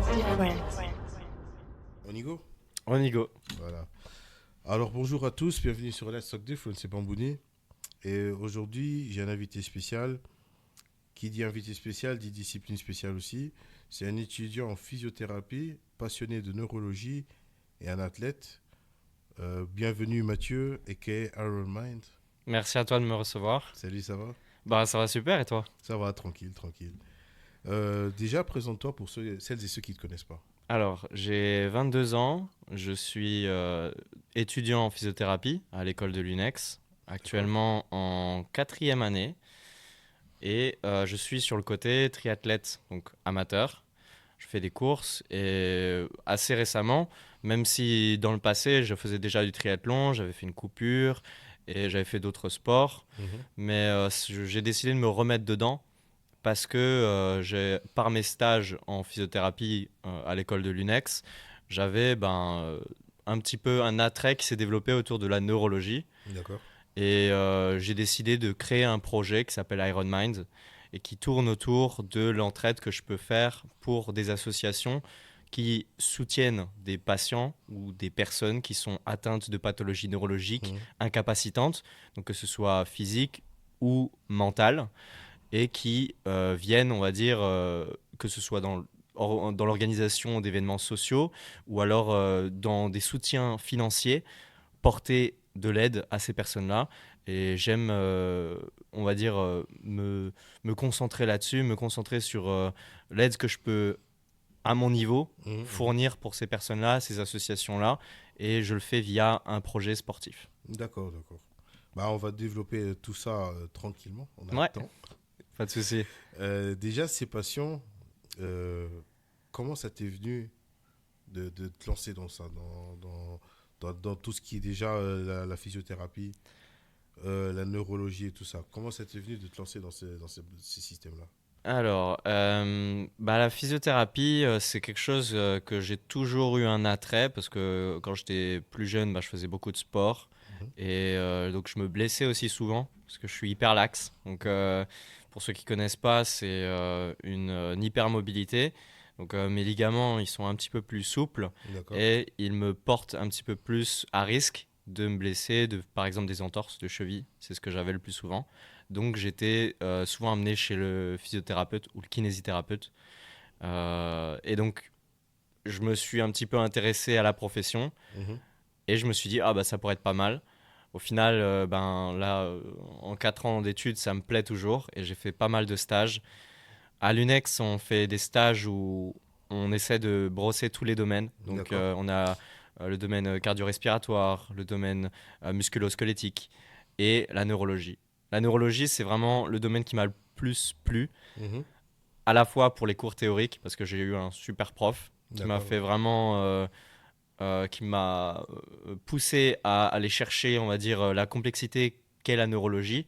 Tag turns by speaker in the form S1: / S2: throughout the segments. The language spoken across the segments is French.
S1: On y go?
S2: On y go.
S1: Voilà. Alors bonjour à tous, bienvenue sur Let's Talk Diff, c'est Bambouni. Et aujourd'hui, j'ai un invité spécial. Qui dit invité spécial dit discipline spéciale aussi. C'est un étudiant en physiothérapie, passionné de neurologie et un athlète. Bienvenue Mathieu, a.k.a. Iron Mind.
S2: Merci à toi de me recevoir.
S1: Salut, ça va?
S2: Bah ça va super et toi?
S1: Ça va, tranquille, tranquille. Déjà, présente-toi pour celles et ceux qui ne te connaissent pas.
S2: Alors, j'ai 22 ans, je suis étudiant en physiothérapie à l'école de l'UNEX,
S1: D'accord.
S2: actuellement en quatrième année, et je suis sur le côté triathlète, donc amateur. Je fais des courses et assez récemment, même si dans le passé je faisais déjà du triathlon, j'avais fait une coupure et j'avais fait d'autres sports,
S1: Mhm.
S2: mais j'ai décidé de me remettre dedans parce que par mes stages en physiothérapie à l'école de l'UNEX, j'avais un petit peu un attrait qui s'est développé autour de la neurologie.
S1: D'accord.
S2: Et j'ai décidé de créer un projet qui s'appelle Iron Mind et qui tourne autour de l'entraide que je peux faire pour des associations qui soutiennent des patients ou des personnes qui sont atteintes de pathologies neurologiques
S1: Mhm.
S2: incapacitantes, donc que ce soit physique ou mentale, et qui viennent, on va dire, que ce soit dans l'organisation d'événements sociaux ou alors dans des soutiens financiers, porter de l'aide à ces personnes-là. Et j'aime, on va dire, me concentrer là-dessus, me concentrer sur l'aide que je peux, à mon niveau,
S1: Mhm. Mhm.
S2: fournir pour ces personnes-là, ces associations-là. Et je le fais via un projet sportif.
S1: D'accord, d'accord. Bah, on va développer tout ça tranquillement, on a le
S2: Ouais,
S1: temps.
S2: pas de souci.
S1: Déjà, ces passions, euh, comment ça t'est venu de te lancer dans ça, dans tout ce qui est déjà la physiothérapie, la neurologie et tout ça? Comment ça t'est venu de te lancer dans ces systèmes-là?
S2: Alors, la physiothérapie, c'est quelque chose que j'ai toujours eu un attrait parce que quand j'étais plus jeune, je faisais beaucoup de sport
S1: Mhm.
S2: et donc je me blessais aussi souvent parce que je suis hyper laxe. Donc, pour ceux qui connaissent pas, c'est une hypermobilité. Donc, mes ligaments, ils sont un petit peu plus souples
S1: D'accord.
S2: et ils me portent un petit peu plus à risque de me blesser, par exemple des entorses de cheville. C'est ce que j'avais le plus souvent. Donc j'étais souvent amené chez le physiothérapeute ou le kinésithérapeute. Et donc je me suis un petit peu intéressé à la profession
S1: Mhm.
S2: et je me suis dit, ah bah ça pourrait être pas mal. Au final, en 4 ans d'études, ça me plaît toujours et j'ai fait pas mal de stages. À l'UNEX, on fait des stages où on essaie de brosser tous les domaines. Donc
S1: D'accord.
S2: on a le domaine cardio-respiratoire, le domaine musculo-squelettique et la neurologie. La neurologie, c'est vraiment le domaine qui m'a le plus plu,
S1: Mhm.
S2: à la fois pour les cours théoriques, parce que j'ai eu un super prof qui m'a
S1: D'accord.
S2: fait vraiment, qui m'a poussé à aller chercher, on va dire, la complexité qu'est la neurologie,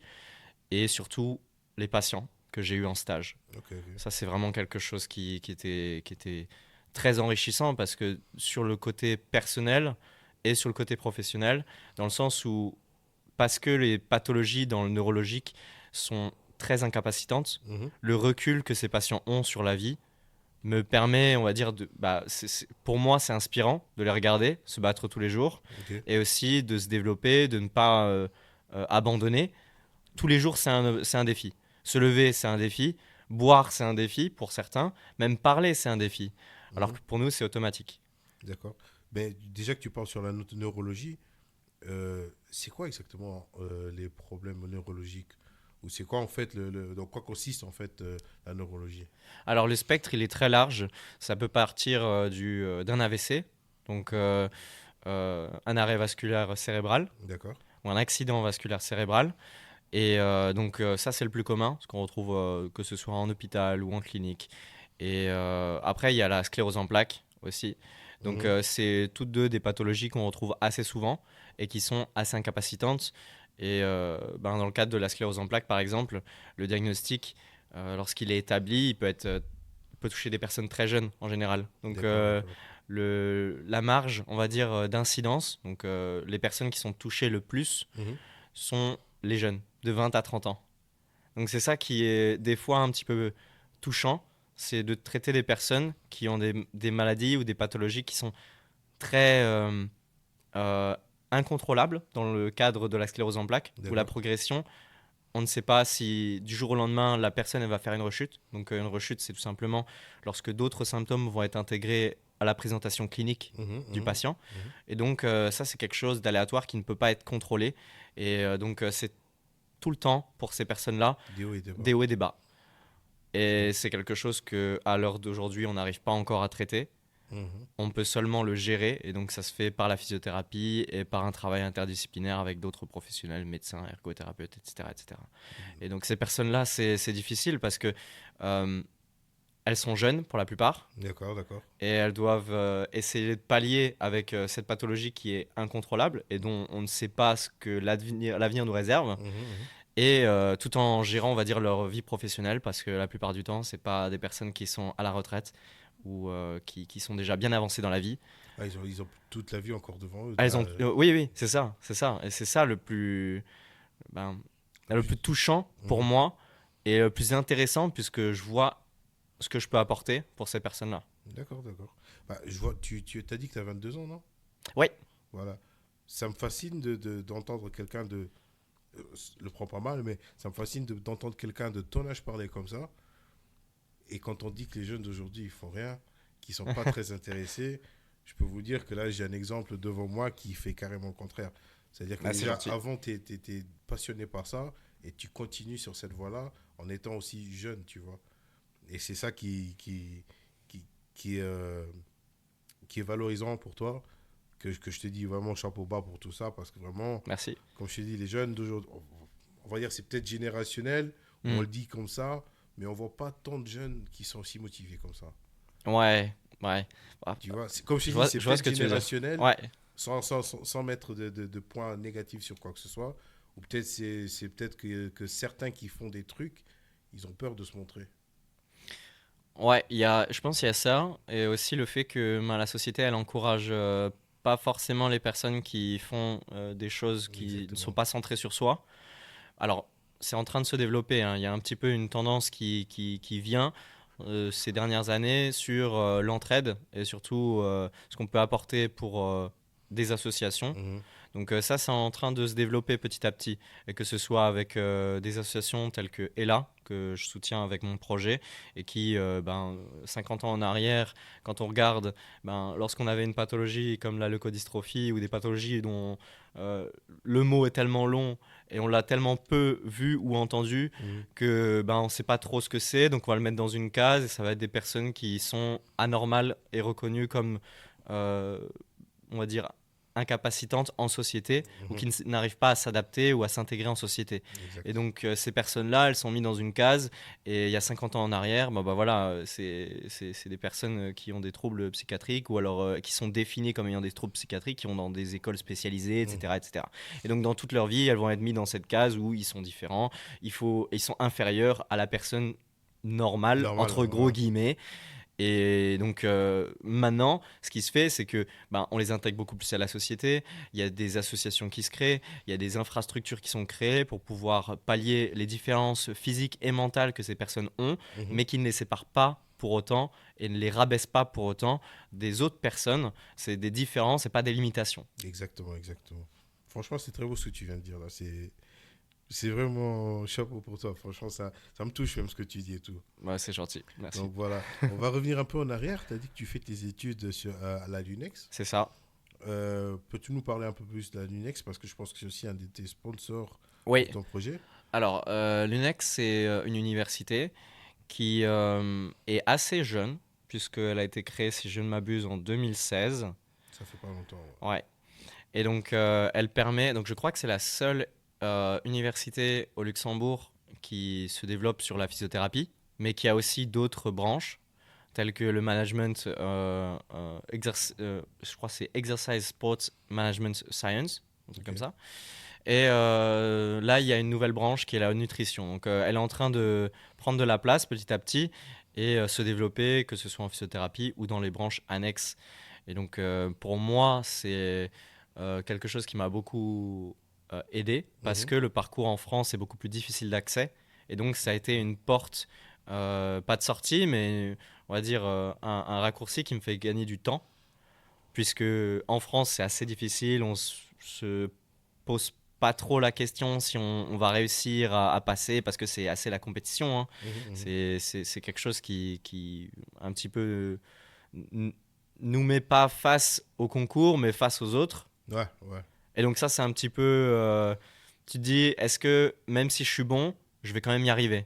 S2: et surtout les patients que j'ai eu en stage.
S1: Ok, ok.
S2: Ça, c'est vraiment quelque chose qui était très enrichissant parce que sur le côté personnel et sur le côté professionnel, dans le sens où, parce que les pathologies dans le neurologique sont très incapacitantes,
S1: Mhm.
S2: le recul que ces patients ont sur la vie me permet, on va dire, pour moi, c'est inspirant de les regarder, se battre tous les jours,
S1: Ok.
S2: et aussi de se développer, de ne pas abandonner. Tous les jours, c'est un défi. Se lever, c'est un défi. Boire, c'est un défi pour certains. Même parler, c'est un défi. Alors
S1: Mhm.
S2: que pour nous, c'est automatique.
S1: D'accord. Mais déjà que tu parles sur la neurologie, c'est quoi exactement les problèmes neurologiques? Ou c'est quoi en fait, dans quoi consiste en fait la neurologie?
S2: Alors le spectre, il est très large. Ça peut partir d'un AVC, donc un arrêt vasculaire cérébral,
S1: D'accord.
S2: ou un accident vasculaire cérébral. Et donc ça, c'est le plus commun, ce qu'on retrouve que ce soit en hôpital ou en clinique. Et après, il y a la sclérose en plaques aussi. Donc
S1: Mhm.
S2: c'est toutes deux des pathologies qu'on retrouve assez souvent et qui sont assez incapacitantes. Et dans le cadre de la sclérose en plaques, par exemple, le diagnostic, lorsqu'il est établi, peut toucher des personnes très jeunes en général. Donc
S1: D'accord, d'accord.
S2: la marge, on va dire, d'incidence, donc les personnes qui sont touchées le plus
S1: Mhm.
S2: sont les jeunes, de 20 à 30 ans. Donc c'est ça qui est des fois un petit peu touchant, c'est de traiter des personnes qui ont des maladies ou des pathologies qui sont très euh, incontrôlables dans le cadre de la sclérose en plaques, où la
S1: D'accord.
S2: progression, on ne sait pas si du jour au lendemain, la personne elle va faire une rechute. Donc une rechute, c'est tout simplement lorsque d'autres symptômes vont être intégrés à la présentation clinique
S1: Mhm,
S2: du
S1: mhm,
S2: patient.
S1: mhm.
S2: Et donc ça, c'est quelque chose d'aléatoire qui ne peut pas être contrôlé. Et donc c'est tout le temps pour ces personnes-là
S1: Des hauts et des bas.
S2: des hauts et des bas. Et
S1: Mhm,
S2: c'est quelque chose que à l'heure d'aujourd'hui, on n'arrive pas encore à traiter.
S1: mhm.
S2: On peut seulement le gérer, et donc ça se fait par la physiothérapie et par un travail interdisciplinaire avec d'autres professionnels, médecins, ergothérapeutes, etc. etc. Et donc ces personnes-là, c'est difficile parce que euh, elles sont jeunes pour la plupart,
S1: D'accord, d'accord.
S2: et elles doivent essayer de pallier avec cette pathologie qui est incontrôlable et dont on ne sait pas ce que l'avenir nous réserve,
S1: Mhm, mhm.
S2: et tout en gérant, on va dire, leur vie professionnelle, parce que la plupart du temps, c'est pas des personnes qui sont à la retraite ou qui sont déjà bien avancées dans la vie.
S1: Ah, ils ont toute la vie encore devant eux.
S2: Ah,
S1: Là,
S2: oui, oui, c'est ça, c'est ça. Et c'est ça ben,
S1: le
S2: le plus
S1: plus-
S2: touchant pour
S1: Mhm.
S2: moi et le plus intéressant, puisque je vois ce que je peux apporter pour ces personnes-là.
S1: D'accord, d'accord. Bah, je vois, tu t'as dit que tu as 22 ans, non?
S2: Oui,
S1: Voilà. Ça me fascine d'entendre quelqu'un de. Le prends pas mal, mais ça me fascine d'entendre quelqu'un de ton âge parler comme ça. Et quand on dit que les jeunes d'aujourd'hui, ils font rien, qu'ils sont pas très intéressés, je peux vous dire que là, j'ai un exemple devant moi qui fait carrément le contraire. C'est-à-dire que
S2: ah, c'est
S1: déjà,
S2: gentil.
S1: avant, tu étais passionné par ça et tu continues sur cette voie-là en étant aussi jeune, tu vois. Et c'est ça qui, qui, qui est valorisant pour toi, que je te dis vraiment chapeau bas pour tout ça, parce que vraiment,
S2: Merci.
S1: comme je te dis, les jeunes d'aujourd'hui, on va dire c'est peut-être générationnel, on
S2: Hmm.
S1: le dit comme ça, mais on voit pas tant de jeunes qui sont aussi motivés comme ça.
S2: Ouais, ouais. Ah,
S1: Tu vois, comme je te dis, c'est
S2: je vois ce
S1: peut-être
S2: que tu veux dire.
S1: générationnel,
S2: Ouais,
S1: sans mettre de points négatifs sur quoi que ce soit, ou peut-être c'est peut-être que certains qui font des trucs, ils ont peur de se montrer.
S2: ouais, je pense qu'il y a ça, et aussi le fait que ben, la société, elle encourage pas forcément les personnes qui font des choses qui ne sont
S1: Exactement.
S2: pas centrées sur soi. Alors, c'est en train de se développer, hein. Il y a un petit peu une tendance qui vient ces dernières années sur l'entraide et surtout ce qu'on peut apporter pour des associations.
S1: Mhm,
S2: Donc ça, c'est en train de se développer petit à petit, et que ce soit avec des associations telles que Ella, que je soutiens avec mon projet, et qui, 50 ans en arrière, quand on regarde, lorsqu'on avait une pathologie comme la leucodystrophie ou des pathologies dont le mot est tellement long et on l'a tellement peu vu ou entendu
S1: mhm.
S2: que on ne sait pas trop ce que c'est, donc on va le mettre dans une case et ça va être des personnes qui sont anormales et reconnues comme euh, on va dire, incapacitantes en société ou
S1: Mhm.
S2: qui n'arrivent pas à s'adapter ou à s'intégrer en société. Et
S1: Exact.
S2: donc, ces personnes-là, elles sont mises dans une case. Et il y a 50 ans en arrière, voilà, c'est des personnes qui ont des troubles psychiatriques ou alors qui sont définies comme ayant des troubles psychiatriques, qui vont dans des écoles spécialisées,
S1: Mhm.
S2: etc., etc. Et donc, dans toute leur vie, elles vont être mises dans cette case où ils sont différents, ils sont inférieurs à la personne normale,
S1: Normal,
S2: entre gros
S1: voilà.
S2: guillemets, et donc maintenant, ce qui se fait, c'est que on les intègre beaucoup plus à la société. Il y a des associations qui se créent, il y a des infrastructures qui sont créées pour pouvoir pallier les différences physiques et mentales que ces personnes ont,
S1: Mhm.
S2: mais qui ne les séparent pas pour autant et ne les rabaissent pas pour autant des autres personnes. C'est des différences et pas des limitations.
S1: Exactement, exactement. Franchement, c'est très beau ce que tu viens de dire là. C'est vraiment chapeau pour toi. Franchement, ça me touche même ce que tu dis et tout.
S2: Ouais, c'est gentil, merci.
S1: Donc voilà, on va revenir un peu en arrière. Tu as dit que tu fais tes études à la Lunex.
S2: C'est ça.
S1: Peux-tu nous parler un peu plus de la Lunex? Parce que je pense que c'est aussi un de tes sponsors
S2: Oui,
S1: pour ton projet.
S2: alors l'UNEX, c'est une université qui est assez jeune, puisqu'elle a été créée, si je ne m'abuse, en 2016.
S1: Ça fait pas longtemps.
S2: Ouais. Et donc, elle permet. Donc, je crois que c'est la seule université au Luxembourg qui se développe sur la physiothérapie, mais qui a aussi d'autres branches, telles que le management, je crois que c'est Exercise Sports Management Science, un truc
S1: Ok.
S2: comme ça. Et là, il y a une nouvelle branche qui est la nutrition. Donc, elle est en train de prendre de la place petit à petit et se développer, que ce soit en physiothérapie ou dans les branches annexes. Et donc, pour moi, c'est quelque chose qui m'a beaucoup aidé parce
S1: Mhm.
S2: que le parcours en France est beaucoup plus difficile d'accès. Et donc, ça a été une porte Pas de sortie, mais on va dire un raccourci qui me fait gagner du temps, puisque en France, c'est assez difficile, on se pose pas trop la question si on va réussir à passer, parce que c'est assez la compétition, hein.
S1: Mhm.
S2: C'est quelque chose qui un petit peu n- nous met pas face au concours, mais face aux autres.
S1: Ouais, ouais.
S2: Et donc ça, c'est un petit peu... tu te dis, est-ce que même si je suis bon, je vais quand même y arriver?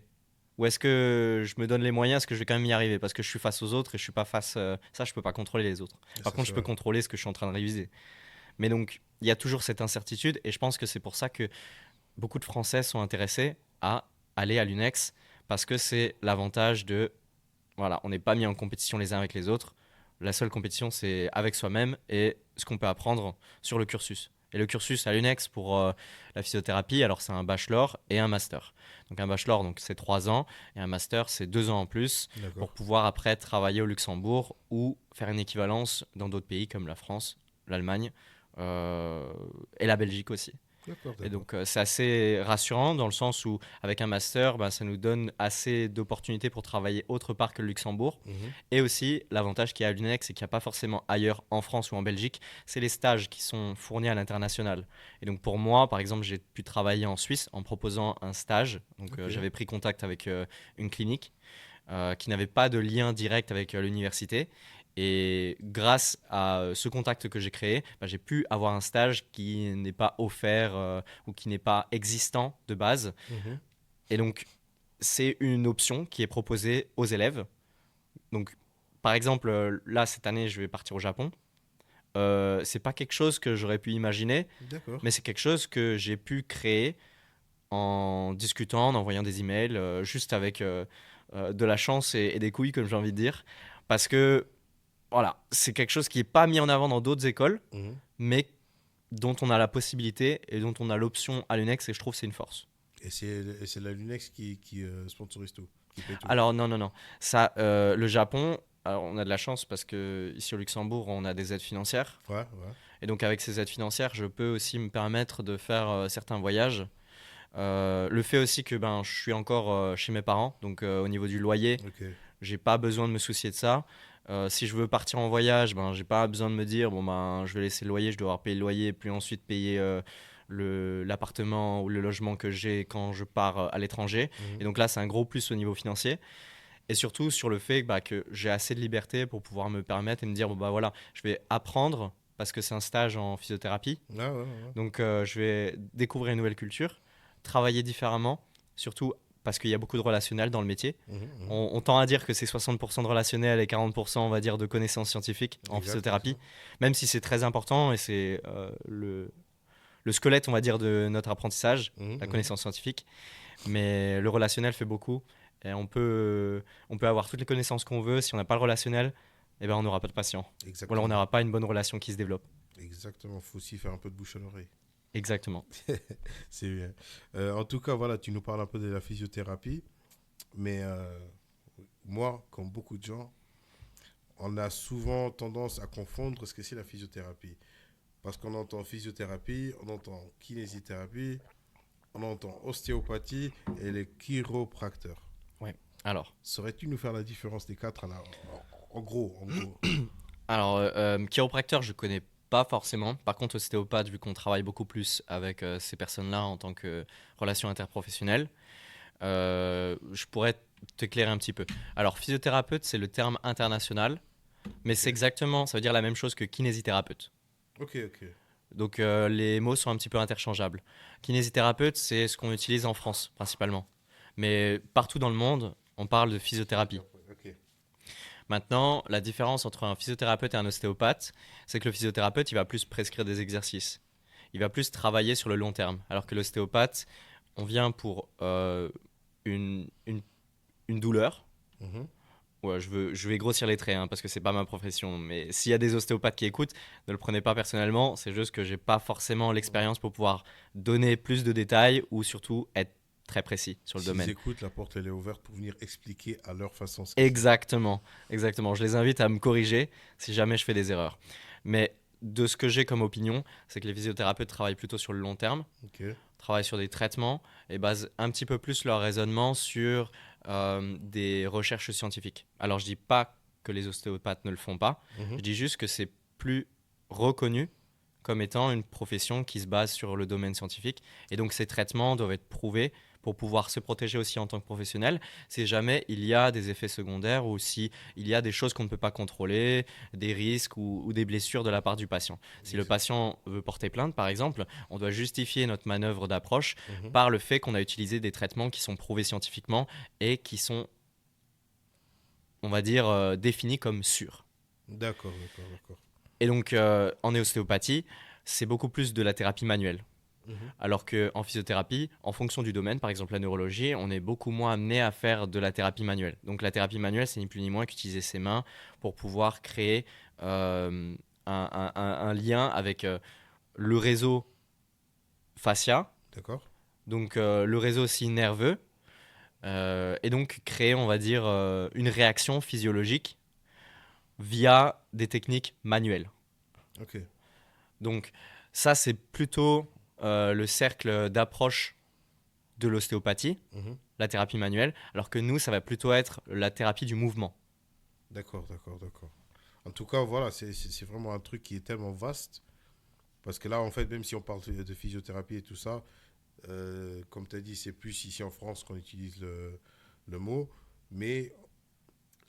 S2: Ou est-ce que je me donne les moyens, est-ce que je vais quand même y arriver? Parce que je suis face aux autres et je suis pas face... ça, je peux pas contrôler les autres. Par
S1: Ça,
S2: contre, je
S1: c'est
S2: peux
S1: vrai.
S2: contrôler ce que je suis en train de réviser. Mais donc, il y a toujours cette incertitude et je pense que c'est pour ça que beaucoup de Français sont intéressés à aller à l'UNEX parce que c'est l'avantage de... Voilà, on n'est pas mis en compétition les uns avec les autres. La seule compétition, c'est avec soi-même et ce qu'on peut apprendre sur le cursus. Et le cursus à l'UNEX pour la physiothérapie, alors c'est un bachelor et un master. Donc un bachelor, donc c'est 3 ans, et un master, c'est 2 ans en plus,
S1: D'accord.
S2: pour pouvoir après travailler au Luxembourg ou faire une équivalence dans d'autres pays comme la France, l'Allemagne euh, et la Belgique aussi.
S1: D'accord,
S2: Et
S1: d'accord.
S2: donc, c'est assez rassurant dans le sens où, avec un master, bah, ça nous donne assez d'opportunités pour travailler autre part que le Luxembourg.
S1: Mhm.
S2: Et aussi, l'avantage qu'il y a à l'UNEX, c'est qu'il n'y a pas forcément ailleurs en France ou en Belgique, c'est les stages qui sont fournis à l'international. Et donc, pour moi, par exemple, j'ai pu travailler en Suisse en proposant un stage. Donc,
S1: Ok.
S2: j'avais pris contact avec une clinique qui n'avait pas de lien direct avec l'université. Et grâce à ce contact que j'ai créé, bah, j'ai pu avoir un stage qui n'est pas offert ou qui n'est pas existant de base.
S1: Mhm.
S2: Et donc, c'est une option qui est proposée aux élèves. Donc, par exemple, là, cette année, je vais partir au Japon. C'est pas quelque chose que j'aurais pu imaginer,
S1: D'accord.
S2: mais c'est quelque chose que j'ai pu créer en discutant, en envoyant des emails, juste avec de la chance et des couilles, comme j'ai envie de dire. Parce que, voilà, c'est quelque chose qui n'est pas mis en avant dans d'autres écoles,
S1: Mhm.
S2: mais dont on a la possibilité et dont on a l'option à l'UNEX, et je trouve que c'est une force.
S1: Et c'est la Lunex qui sponsorise tout, qui paye tout.
S2: Alors, non, non, non. Ça, le Japon, alors, on a de la chance parce que ici au Luxembourg, on a des aides financières.
S1: Ouais, ouais.
S2: Et donc, avec ces aides financières, je peux aussi me permettre de faire certains voyages. Le fait aussi que ben, je suis encore chez mes parents, donc au niveau du loyer,
S1: Ok.
S2: j'ai pas besoin de me soucier de ça. Si je veux partir en voyage, ben, j'ai pas besoin de me dire bon ben je vais laisser le loyer, je dois avoir payé le loyer, puis ensuite payer l'appartement ou le logement que j'ai quand je pars à l'étranger. Et
S1: Mhm.
S2: donc là, c'est un gros plus au niveau financier. Et surtout sur le fait bah, que j'ai assez de liberté pour pouvoir me permettre et me dire bon bah voilà, je vais apprendre parce que c'est un stage en physiothérapie.
S1: Ah ouais, ouais.
S2: Donc je vais découvrir une nouvelle culture, travailler différemment, surtout parce qu'il y a beaucoup de relationnel dans le métier.
S1: Mhm, mhm.
S2: On tend à dire que c'est 60% de relationnel et 40% on va dire de connaissances scientifiques en
S1: Exact, c'est ça.
S2: physiothérapie, même si c'est très important et c'est le squelette on va dire de notre apprentissage,
S1: Mhm,
S2: la
S1: mhm.
S2: connaissance scientifique, mais le relationnel fait beaucoup et on peut avoir toutes les connaissances qu'on veut, si on n'a pas le relationnel, eh ben, on n'aura pas de patient. Ou alors on
S1: Exactement.
S2: n'aura pas une bonne relation qui se développe.
S1: Exactement. Faut aussi faire un peu de bouche à l'oreille.
S2: Exactement.
S1: C'est bien. En tout cas, voilà, tu nous parles un peu de la physiothérapie. Mais moi, comme beaucoup de gens, on a souvent tendance à confondre ce que c'est la physiothérapie. Parce qu'on entend physiothérapie, on entend kinésithérapie, on entend ostéopathie et les chiropracteurs.
S2: Ouais. Alors,
S1: Saurais-tu nous faire la différence des quatre en gros, en gros.
S2: chiropracteur, je connais pas forcément. Par contre, ostéopathe, vu qu'on travaille beaucoup plus avec ces personnes-là en tant que relation interprofessionnelle, je pourrais t'éclairer un petit peu. Alors, physiothérapeute, c'est le terme international, mais
S1: Ok,
S2: c'est exactement, ça veut dire la même chose que kinésithérapeute.
S1: ok, ok.
S2: Donc, les mots sont un petit peu interchangeables. Kinésithérapeute, c'est ce qu'on utilise en France, principalement. Mais partout dans le monde, on parle de physiothérapie.
S1: Physiothérapeute, ok.
S2: Maintenant, la différence entre un physiothérapeute et un ostéopathe, c'est que le physiothérapeute, il va plus prescrire des exercices. Il va plus travailler sur le long terme. Alors que l'ostéopathe, on vient pour une douleur.
S1: Mhm.
S2: Ouais, je vais grossir les traits hein, parce que c'est pas ma profession. Mais s'il y a des ostéopathes qui écoutent, ne le prenez pas personnellement. C'est juste que j'ai pas forcément l'expérience pour pouvoir donner plus de détails ou surtout être très précis sur le
S1: S'ils
S2: domaine.
S1: écoutent, la porte elle est ouverte pour venir expliquer à leur façon ce que c'est.
S2: Exactement, exactement. Je les invite à me corriger si jamais je fais des erreurs. Mais de ce que j'ai comme opinion, c'est que les physiothérapeutes travaillent plutôt sur le long terme,
S1: Ok.
S2: travaillent sur des traitements et basent un petit peu plus leur raisonnement sur des recherches scientifiques. Alors, je dis pas que les ostéopathes ne le font pas,
S1: Mhm.
S2: je dis juste que c'est plus reconnu comme étant une profession qui se base sur le domaine scientifique. Et donc, ces traitements doivent être prouvés pour pouvoir se protéger aussi en tant que professionnel, si jamais il y a des effets secondaires ou si il y a des choses qu'on ne peut pas contrôler, des risques ou des blessures de la part du patient. Si le
S1: Exact.
S2: patient veut porter plainte, par exemple, on doit justifier notre manœuvre d'approche
S1: Mhm.
S2: par le fait qu'on a utilisé des traitements qui sont prouvés scientifiquement et qui sont, on va dire, définis comme sûrs.
S1: D'accord, d'accord, d'accord.
S2: Et donc, en ostéopathie, c'est beaucoup plus de la thérapie manuelle.
S1: Mhm.
S2: Alors qu'en physiothérapie, en fonction du domaine, par exemple la neurologie, on est beaucoup moins amené à faire de la thérapie manuelle. Donc la thérapie manuelle, c'est ni plus ni moins qu'utiliser ses mains pour pouvoir créer un lien avec le réseau fascia,
S1: D'accord.
S2: donc le réseau aussi nerveux, et donc créer, on va dire, une réaction physiologique via des techniques manuelles.
S1: Ok.
S2: Donc ça, c'est plutôt le cercle d'approche de l'ostéopathie,
S1: Mhm.
S2: la thérapie manuelle, alors que nous, ça va plutôt être la thérapie du mouvement.
S1: D'accord, d'accord, d'accord. En tout cas, voilà, c'est vraiment un truc qui est tellement vaste. Parce que là, en fait, même si on parle de physiothérapie et tout ça, comme tu as dit, c'est plus ici en France qu'on utilise le mot. Mais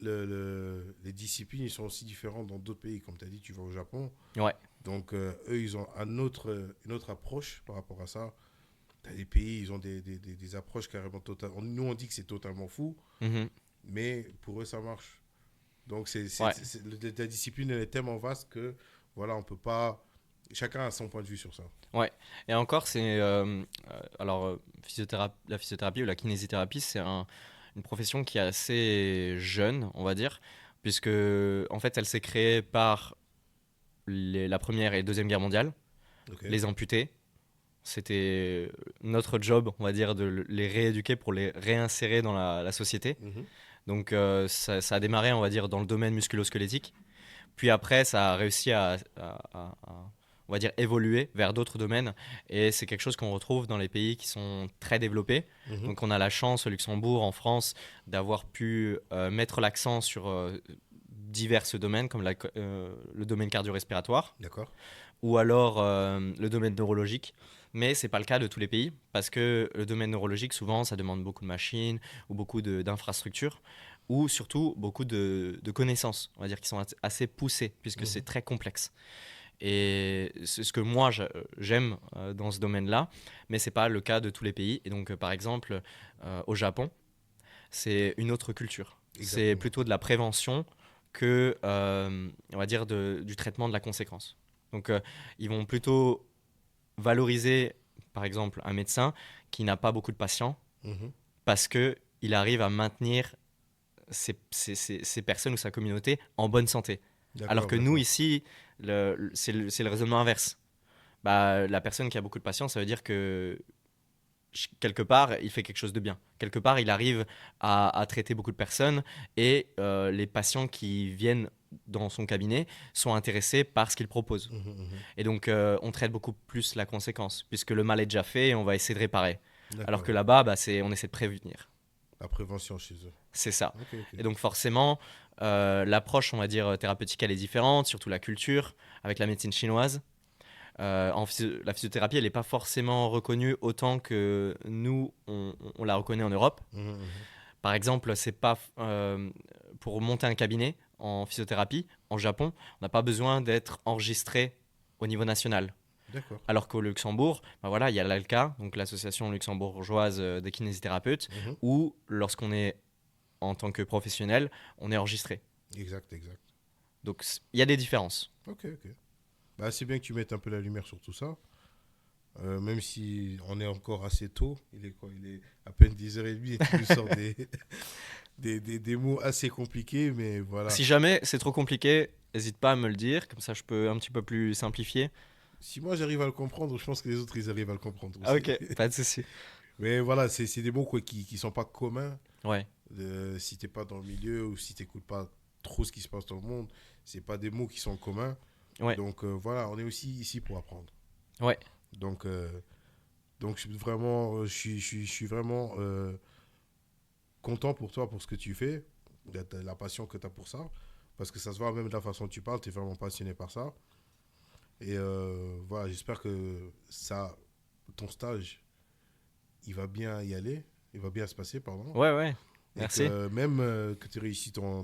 S1: les disciplines, ils sont aussi différentes dans d'autres pays. Comme tu as dit, tu vas au Japon.
S2: Ouais.
S1: Donc, eux, ils ont une autre approche par rapport à ça. Tu as des pays, ils ont des approches carrément totales. Nous, on dit que c'est totalement fou,
S2: Mhm.
S1: mais pour eux, ça marche. Donc,
S2: Ouais.
S1: la discipline, elle est tellement vaste que, voilà, on peut pas. Chacun a son point de vue sur ça.
S2: Ouais. Et encore, c'est. Alors, la physiothérapie ou la kinésithérapie, c'est une profession qui est assez jeune, on va dire, puisque, en fait, elle s'est créée par la Première et Deuxième Guerre mondiale.
S1: Ok.
S2: Les amputés, c'était notre job, on va dire, de les rééduquer pour les réinsérer dans la société.
S1: Mhm.
S2: Donc, ça a démarré, on va dire, dans le domaine musculo-squelettique. Puis après, ça a réussi on va dire, évoluer vers d'autres domaines. Et c'est quelque chose qu'on retrouve dans les pays qui sont très développés.
S1: Mhm.
S2: Donc on a la chance au Luxembourg, en France, d'avoir pu mettre l'accent sur divers domaines, comme le domaine cardio-respiratoire,
S1: D'accord.
S2: ou alors le domaine neurologique. Mais ce n'est pas le cas de tous les pays, parce que le domaine neurologique, souvent, ça demande beaucoup de machines ou beaucoup d'infrastructures, ou surtout beaucoup de connaissances, on va dire, qui sont assez poussées, puisque c'est
S1: Mhm.
S2: très complexe. Et c'est ce que moi j'aime dans ce domaine-là, mais ce n'est pas le cas de tous les pays. Et donc, par exemple, au Japon, c'est une autre culture. C'est
S1: Exactement.
S2: plutôt de la prévention que, on va dire, du traitement de la conséquence. Donc, ils vont plutôt valoriser, par exemple, un médecin qui n'a pas beaucoup de patients
S1: Mhm.
S2: parce qu'il arrive à maintenir ces personnes ou sa communauté en bonne santé. Alors
S1: D'accord,
S2: que nous,
S1: d'accord.
S2: ici, c'est le raisonnement inverse. Bah, la personne qui a beaucoup de patients, ça veut dire que quelque part, il fait quelque chose de bien. Quelque part, il arrive à traiter beaucoup de personnes et les patients qui viennent dans son cabinet sont intéressés par ce qu'il propose.
S1: Mhm, mhm.
S2: Et donc, on traite beaucoup plus la conséquence, puisque le mal est déjà fait et on va essayer de réparer. Alors
S1: D'accord,
S2: que
S1: d'accord.
S2: là-bas, bah, on essaie de prévenir.
S1: La prévention chez eux.
S2: C'est ça.
S1: Ok, ok.
S2: Et donc, forcément, l'approche, on va dire, thérapeutique, elle est différente, surtout la culture, avec la médecine chinoise. La physiothérapie, elle n'est pas forcément reconnue autant que nous, on la reconnaît en Europe.
S1: Mhm, mhm.
S2: Par exemple, c'est pas pour monter un cabinet en physiothérapie en Japon, on n'a pas besoin d'être enregistré au niveau national.
S1: D'accord.
S2: Alors qu'au Luxembourg, bah voilà, il y a l'ALCA, donc l'association luxembourgeoise des kinésithérapeutes,
S1: Mhm.
S2: où lorsqu'on est en tant que professionnel, on est enregistré.
S1: Exact, exact.
S2: Donc il y a des différences.
S1: Ok, ok. Bah, c'est bien que tu mettes un peu la lumière sur tout ça. Même si on est encore assez tôt, il est quoi? Il est à peine 10h30 et tu nous sors des mots assez compliqués, mais voilà.
S2: Si jamais c'est trop compliqué, n'hésite pas à me le dire, comme ça je peux un petit peu plus simplifier.
S1: Si moi j'arrive à le comprendre, je pense que les autres ils arrivent à le comprendre
S2: Ah,
S1: aussi.
S2: ok, pas de souci.
S1: Mais voilà, c'est des mots quoi, qui sont pas communs.
S2: Ouais,
S1: Si t'es pas dans le milieu ou si t'écoutes pas trop ce qui se passe dans le monde, c'est pas des mots qui sont communs.
S2: ouais,
S1: Donc voilà, on est aussi ici pour apprendre.
S2: ouais,
S1: Donc, vraiment, je suis vraiment content pour toi, pour ce que tu fais, la passion que tu as pour ça, parce que ça se voit même de la façon dont tu parles, tu es vraiment passionné par ça. Et voilà, j'espère que ça, ton stage, il va bien y aller, il va bien se passer, pardon.
S2: Ouais, ouais,
S1: Et
S2: merci.
S1: que même que tu réussis ton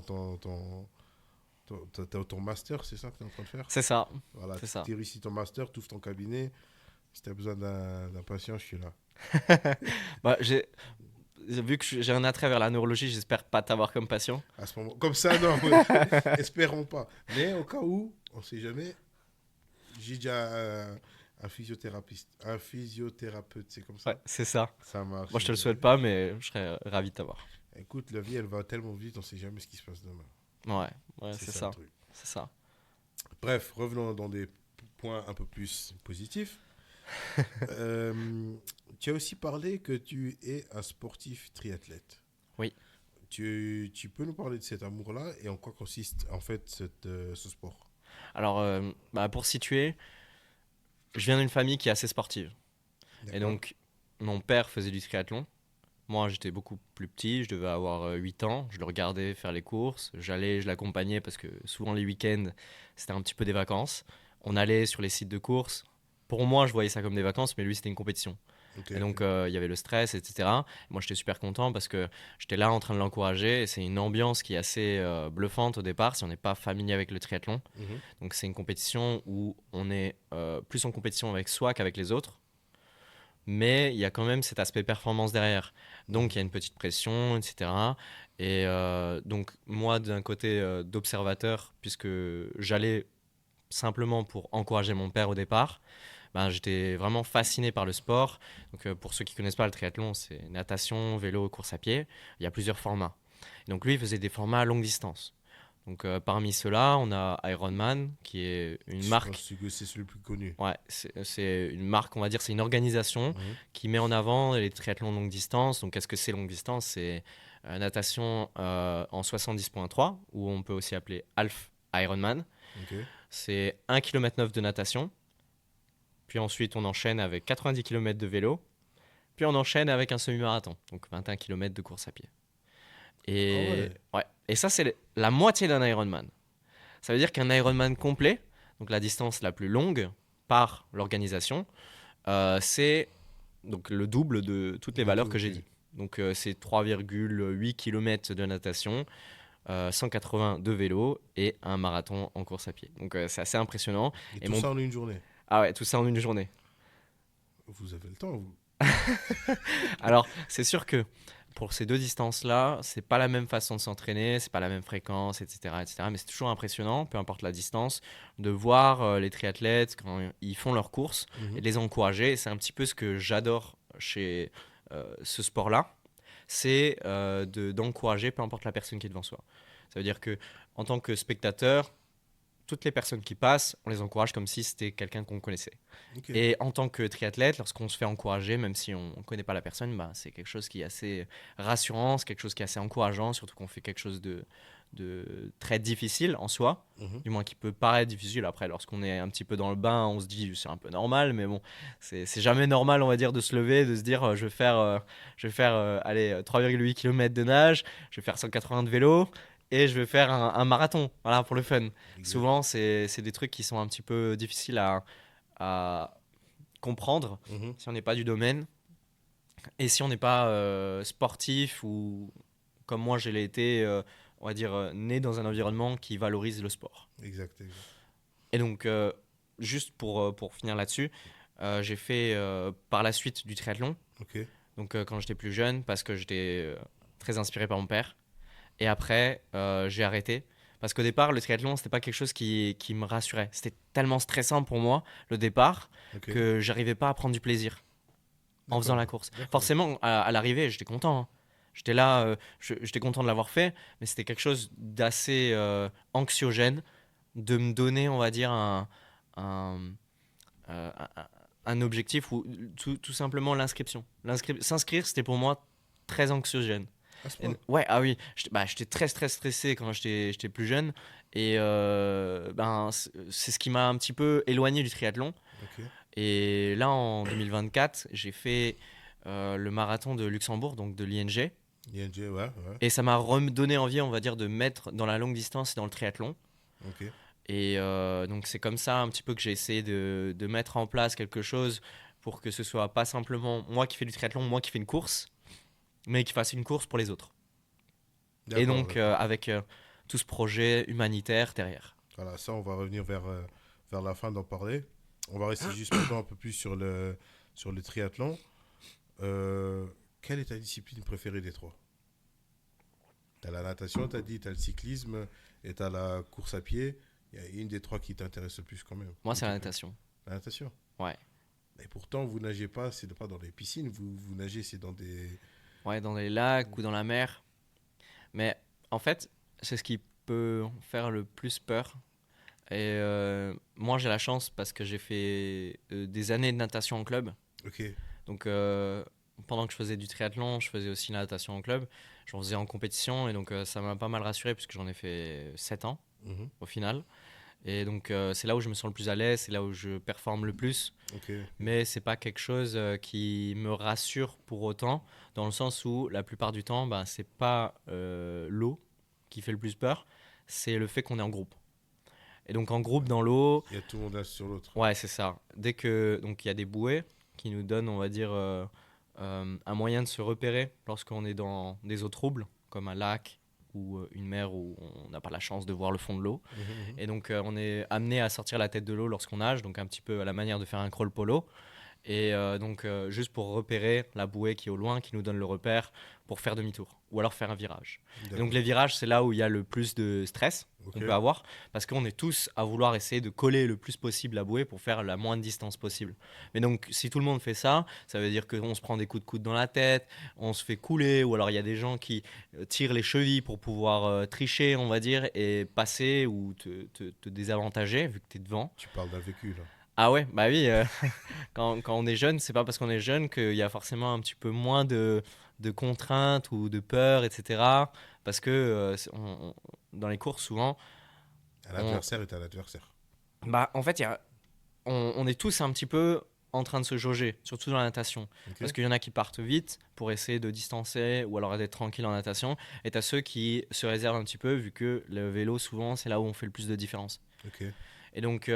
S1: master, c'est ça que tu es en train de faire?
S2: C'est ça,
S1: Voilà,
S2: c'est ça.
S1: tu réussis ton master, tu ouvres ton cabinet. Si tu as besoin d'un patient, je suis là.
S2: Bah, vu que j'ai un attrait vers la neurologie, j'espère pas t'avoir comme patient.
S1: À ce moment, comme ça, non, espérons pas. Mais au cas où, on ne sait jamais, j'ai déjà un physiothérapeute. Un physiothérapeute, c'est comme
S2: Ouais,
S1: ça?
S2: c'est ça.
S1: Ça
S2: Moi,
S1: marche.
S2: je te le souhaite pas, mais je serais ravi de t'avoir.
S1: Écoute, la vie, elle va tellement vite, on ne sait jamais ce qui se passe demain.
S2: Ouais, ouais,
S1: C'est
S2: c'est
S1: ça le
S2: ça.
S1: truc.
S2: C'est ça.
S1: Bref, revenons dans des points un peu plus positifs. Euh, Tu as aussi parlé que tu es un sportif triathlète.
S2: Oui.
S1: Tu peux nous parler de cet amour-là et en quoi consiste en fait ce sport?
S2: Alors, bah, pour situer, je viens d'une famille qui est assez sportive. Et
S1: D'accord?
S2: donc, mon père faisait du triathlon. Moi, j'étais beaucoup plus petit, je devais avoir 8 ans. Je le regardais faire les courses. J'allais, je l'accompagnais parce que souvent les week-ends, c'était un petit peu des vacances. On allait sur les sites de courses. Pour moi, je voyais ça comme des vacances, mais lui, c'était une compétition.
S1: Ok,
S2: Et
S1: ok.
S2: donc, il y avait le stress, etc. Moi, j'étais super content parce que j'étais là en train de l'encourager. Et c'est une ambiance qui est assez bluffante au départ si on n'est pas familier avec le triathlon.
S1: Mhm.
S2: Donc, c'est une compétition où on est plus en compétition avec soi qu'avec les autres. Mais il y a quand même cet aspect performance derrière. Donc, il y a
S1: Mhm.
S2: une petite pression, etc. Et donc, moi, d'un côté d'observateur, puisque j'allais simplement pour encourager mon père au départ, ben, j'étais vraiment fasciné par le sport. Donc, pour ceux qui ne connaissent pas le triathlon, c'est natation, vélo, course à pied. Il y a plusieurs formats. Donc, lui, il faisait des formats à longue distance. Donc, parmi ceux-là, on a Ironman, qui est une
S1: Je
S2: marque.
S1: pense que c'est celui le plus connu.
S2: Ouais, c'est une marque, on va dire, c'est une organisation
S1: Mhm.
S2: qui met en avant les triathlons longue distance. Donc, qu'est-ce que c'est longue distance? C'est natation en 70.3, ou on peut aussi appeler Half Ironman.
S1: Ok.
S2: C'est 1,9 km de natation. Puis ensuite, on enchaîne avec 90 km de vélo. Puis on enchaîne avec un semi-marathon, donc 21 km de course à pied.
S1: Ah
S2: Et,
S1: ouais.
S2: ouais. Et ça, c'est la moitié d'un Ironman. Ça veut dire qu'un Ironman complet, donc la distance la plus longue par l'organisation, c'est donc le double de toutes les
S1: De
S2: valeurs
S1: tout,
S2: que j'ai
S1: ok.
S2: dit. Donc c'est 3,8 km de natation, 180 de vélo et un marathon en course à pied. Donc c'est assez impressionnant.
S1: Et
S2: Et
S1: tout
S2: mon...
S1: ça en une journée.
S2: Ah ouais, tout ça en une journée.
S1: Vous avez le temps, vous.
S2: Alors c'est sûr que pour ces deux distances-là, c'est pas la même façon de s'entraîner, c'est pas la même fréquence, etc., etc. Mais c'est toujours impressionnant, peu importe la distance, de voir les triathlètes quand ils font leurs courses et
S1: Mhm.
S2: de les encourager. Et c'est un petit peu ce que j'adore chez ce sport-là, c'est d'encourager peu importe la personne qui est devant soi. Ça veut dire que en tant que spectateur, toutes les personnes qui passent, on les encourage comme si c'était quelqu'un qu'on connaissait.
S1: Ok.
S2: Et en tant que triathlète, lorsqu'on se fait encourager, même si on ne connaît pas la personne, bah, c'est quelque chose qui est assez rassurant, c'est quelque chose qui est assez encourageant, surtout qu'on fait quelque chose de très difficile en soi,
S1: Mhm.
S2: du moins qui peut paraître difficile. Après, lorsqu'on est un petit peu dans le bain, on se dit c'est un peu normal, mais bon, c'est jamais normal, on va dire, de se lever, de se dire je vais faire allez, 3,8 km de nage, je vais faire 180 de vélo. Et je vais faire un marathon, voilà, pour le fun.
S1: Exact.
S2: Souvent, c'est des trucs qui sont un petit peu difficiles à comprendre
S1: Mhm.
S2: si on n'est pas du domaine et si on n'est pas sportif ou comme moi je l'ai été, on va dire, né dans un environnement qui valorise le sport.
S1: Exact, exact.
S2: Et donc, juste pour finir là-dessus, j'ai fait par la suite du triathlon,
S1: Ok.
S2: donc quand j'étais plus jeune, parce que j'étais très inspiré par mon père. Et après, j'ai arrêté. Parce qu'au départ, le triathlon, c'était pas quelque chose qui me rassurait. C'était tellement stressant pour moi, le départ,
S1: Ok.
S2: que j'arrivais pas à prendre du plaisir en faisant
S1: D'accord.
S2: la course.
S1: D'accord.
S2: Forcément, à l'arrivée, j'étais content, hein. J'étais là, j'étais content de l'avoir fait, mais c'était quelque chose d'assez anxiogène de me donner, on va dire, un, euh, un- un objectif ou tout simplement l'inscription. S'inscrire, c'était pour moi très anxiogène.
S1: À ce point.
S2: Ouais, ah oui, j'étais très stressé quand j'étais plus jeune. Et ben, c'est ce qui m'a un petit peu éloigné du triathlon.
S1: Ok.
S2: Et là, en 2024, j'ai fait le marathon de Luxembourg, donc de l'ING.
S1: ING, ouais, ouais.
S2: Et ça m'a redonné envie, on va dire, de mettre dans la longue distance et dans le triathlon.
S1: Ok.
S2: Et donc c'est comme ça un petit peu que j'ai essayé de mettre en place quelque chose pour que ce soit pas simplement moi qui fais du triathlon, moi qui fais une course, mais qui fasse une course pour les autres. Et
S1: D'accord,
S2: donc
S1: d'accord.
S2: avec tout ce projet humanitaire derrière.
S1: Voilà, ça, on va revenir vers la fin d'en parler. On va rester juste maintenant un peu plus sur le triathlon. Euh, Quelle est ta discipline préférée des trois? T'as la natation, t'as dit, t'as le cyclisme et t'as la course à pied. Il y a une des trois qui t'intéresse le plus quand même.
S2: Moi
S1: Ou
S2: c'est la
S1: qui peut-
S2: natation.
S1: La natation.
S2: Ouais.
S1: Et pourtant, vous nagez pas, c'est pas dans les piscines, vous nagez, c'est dans des...
S2: Ouais, dans les lacs ou dans la mer. Mais en fait, c'est ce qui peut faire le plus peur. Et moi j'ai la chance parce que j'ai fait des années de natation en club.
S1: Ok.
S2: Donc, pendant que je faisais du triathlon, je faisais aussi la natation en club. J'en faisais en compétition et donc ça m'a pas mal rassuré puisque j'en ai fait 7 ans
S1: Mhm.
S2: au final. Et donc, c'est là où je me sens le plus à l'aise, c'est là où je performe le plus.
S1: Ok. Ok.
S2: Mais c'est pas quelque chose qui me rassure pour autant, dans le sens où la plupart du temps, bah, c'est pas l'eau qui fait le plus peur, c'est le fait qu'on est en groupe. Et donc, en groupe dans l'eau,
S1: Il y a tout le monde là sur l'autre.
S2: ouais, c'est ça. Dès que donc il y a des bouées qui nous donnent, on va dire, un moyen de se repérer lorsqu'on est dans des eaux troubles, comme un lac ou une mer où on n'a pas la chance de voir le fond de l'eau.
S1: Mhm, mhm.
S2: Et donc on est amené à sortir la tête de l'eau lorsqu'on nage, donc un petit peu à la manière de faire un crawl polo. Et donc juste pour repérer la bouée qui est au loin, qui nous donne le repère pour faire demi-tour ou alors faire un virage. Et donc
S1: D'accord.
S2: les virages, c'est là où il y a le plus de stress
S1: Ok.
S2: qu'on peut avoir parce qu'on est tous à vouloir essayer de coller le plus possible la bouée pour faire la moindre distance possible. Mais donc si tout le monde fait ça, ça veut dire qu'on se prend des coups de coude dans la tête, on se fait couler ou alors il y a des gens qui tirent les chevilles pour pouvoir tricher, on va dire, et passer ou te désavantager vu que tu es devant.
S1: Tu parles d'un vécu là.
S2: Ah ouais, bah oui, quand on est jeune, c'est pas parce qu'on est jeune qu'il y a forcément un petit peu moins de contraintes ou de peur, etc. Parce que dans les courses, souvent,
S1: Un
S2: on,
S1: adversaire est un adversaire.
S2: bah, en fait, on est tous un petit peu en train de se jauger, surtout dans la natation. Parce
S1: Ok.
S2: qu'il y en a qui partent vite pour essayer de distancer ou alors d'être tranquille en natation. Et t'as ceux qui se réservent un petit peu, vu que le vélo, souvent, c'est là où on fait le plus de différence.
S1: Ok.
S2: Et donc,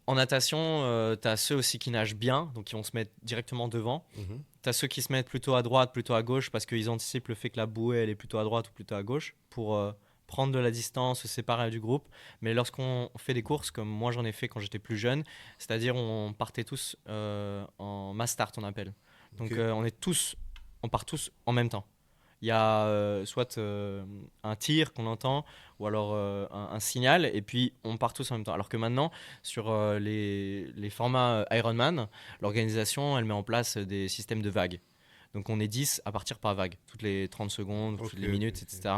S2: en natation, tu as ceux aussi qui nagent bien, donc qui vont se mettre directement devant.
S1: Mhm.
S2: Tu as ceux qui se mettent plutôt à droite, plutôt à gauche, parce qu'ils anticipent le fait que la bouée elle est plutôt à droite ou plutôt à gauche, pour prendre de la distance, se séparer du groupe. Mais lorsqu'on fait des courses, comme moi j'en ai fait quand j'étais plus jeune, c'est-à-dire on partait tous en mass start, on appelle. Donc
S1: Ok.
S2: on part tous en même temps. Il y a soit un tir qu'on entend ou alors un signal et puis on part tous en même temps. Alors que maintenant, sur les formats Ironman, l'organisation elle met en place des systèmes de vagues. Donc on est 10 à partir par vague, toutes les 30 secondes,
S1: Ok.
S2: toutes les
S1: Ok.
S2: minutes,
S1: Ok.
S2: etc.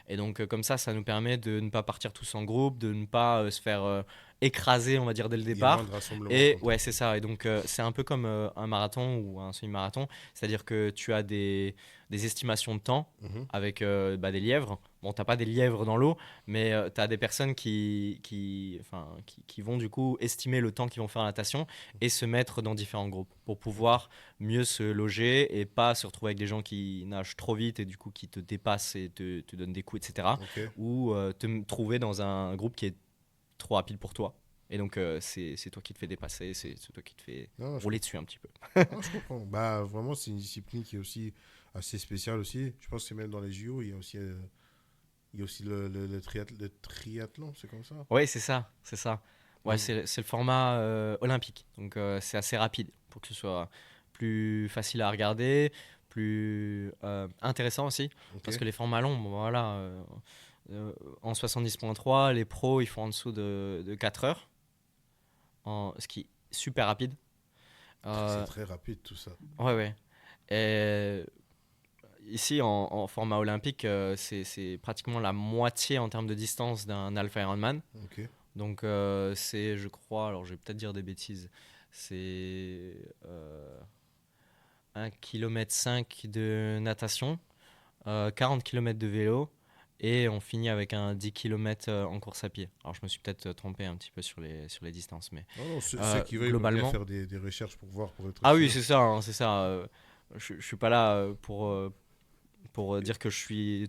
S2: Et donc comme ça nous permet de ne pas partir tous en groupe, de ne pas se faire écraser, on va dire, dès le
S1: Il y a moins
S2: départ.
S1: de rassemblement
S2: Et
S1: quand
S2: ouais, c'est ça. Et donc c'est un peu comme un marathon ou un semi-marathon, c'est-à-dire que tu as des estimations de temps
S1: Mhm.
S2: avec bah, des lièvres. Bon, t'as pas des lièvres dans l'eau, mais tu as des personnes qui vont du coup estimer le temps qu'ils vont faire la natation et se mettre dans différents groupes pour
S1: Ok.
S2: pouvoir mieux se loger et pas se retrouver avec des gens qui nagent trop vite et du coup qui te dépassent et te donnent des coups, etc.
S1: Ok.
S2: Ou te trouver dans un groupe qui est trop rapide pour toi. Et donc c'est toi qui te fais dépasser, c'est toi qui te fais
S1: Non, je
S2: rouler
S1: comprends.
S2: dessus un petit peu.
S1: Non, je comprends. Bah, vraiment, c'est une discipline qui est aussi assez spéciale aussi. Je pense que même dans les JO, il y a aussi le triathlon, c'est comme ça.
S2: Oui, c'est ça, c'est ça. Ouais,
S1: Donc,
S2: c'est le format olympique, donc c'est assez rapide pour que ce soit plus facile à regarder, plus intéressant aussi,
S1: ok.
S2: parce que les formats longs, bon, voilà, en 70.3, les pros ils font en dessous de 4 heures, ce qui est super rapide.
S1: C'est
S2: Euh,
S1: très rapide tout ça.
S2: ouais, ouais. Et ici, en format olympique, c'est pratiquement la moitié en termes de distance d'un Alpha Ironman.
S1: Ok.
S2: Donc c'est, je crois, alors je vais peut-être dire des bêtises, c'est 1,5 km de natation, 40 km de vélo et on finit avec un 10 km en course à pied. Alors je me suis peut-être trompé un petit peu sur les distances, mais
S1: Non, non, ceux qui veulent, ils veulent bien
S2: globalement...
S1: faire des recherches pour voir, pour être
S2: Ah oui,
S1: sûr.
S2: c'est ça, hein, c'est ça. Je suis pas là pour pour dire que je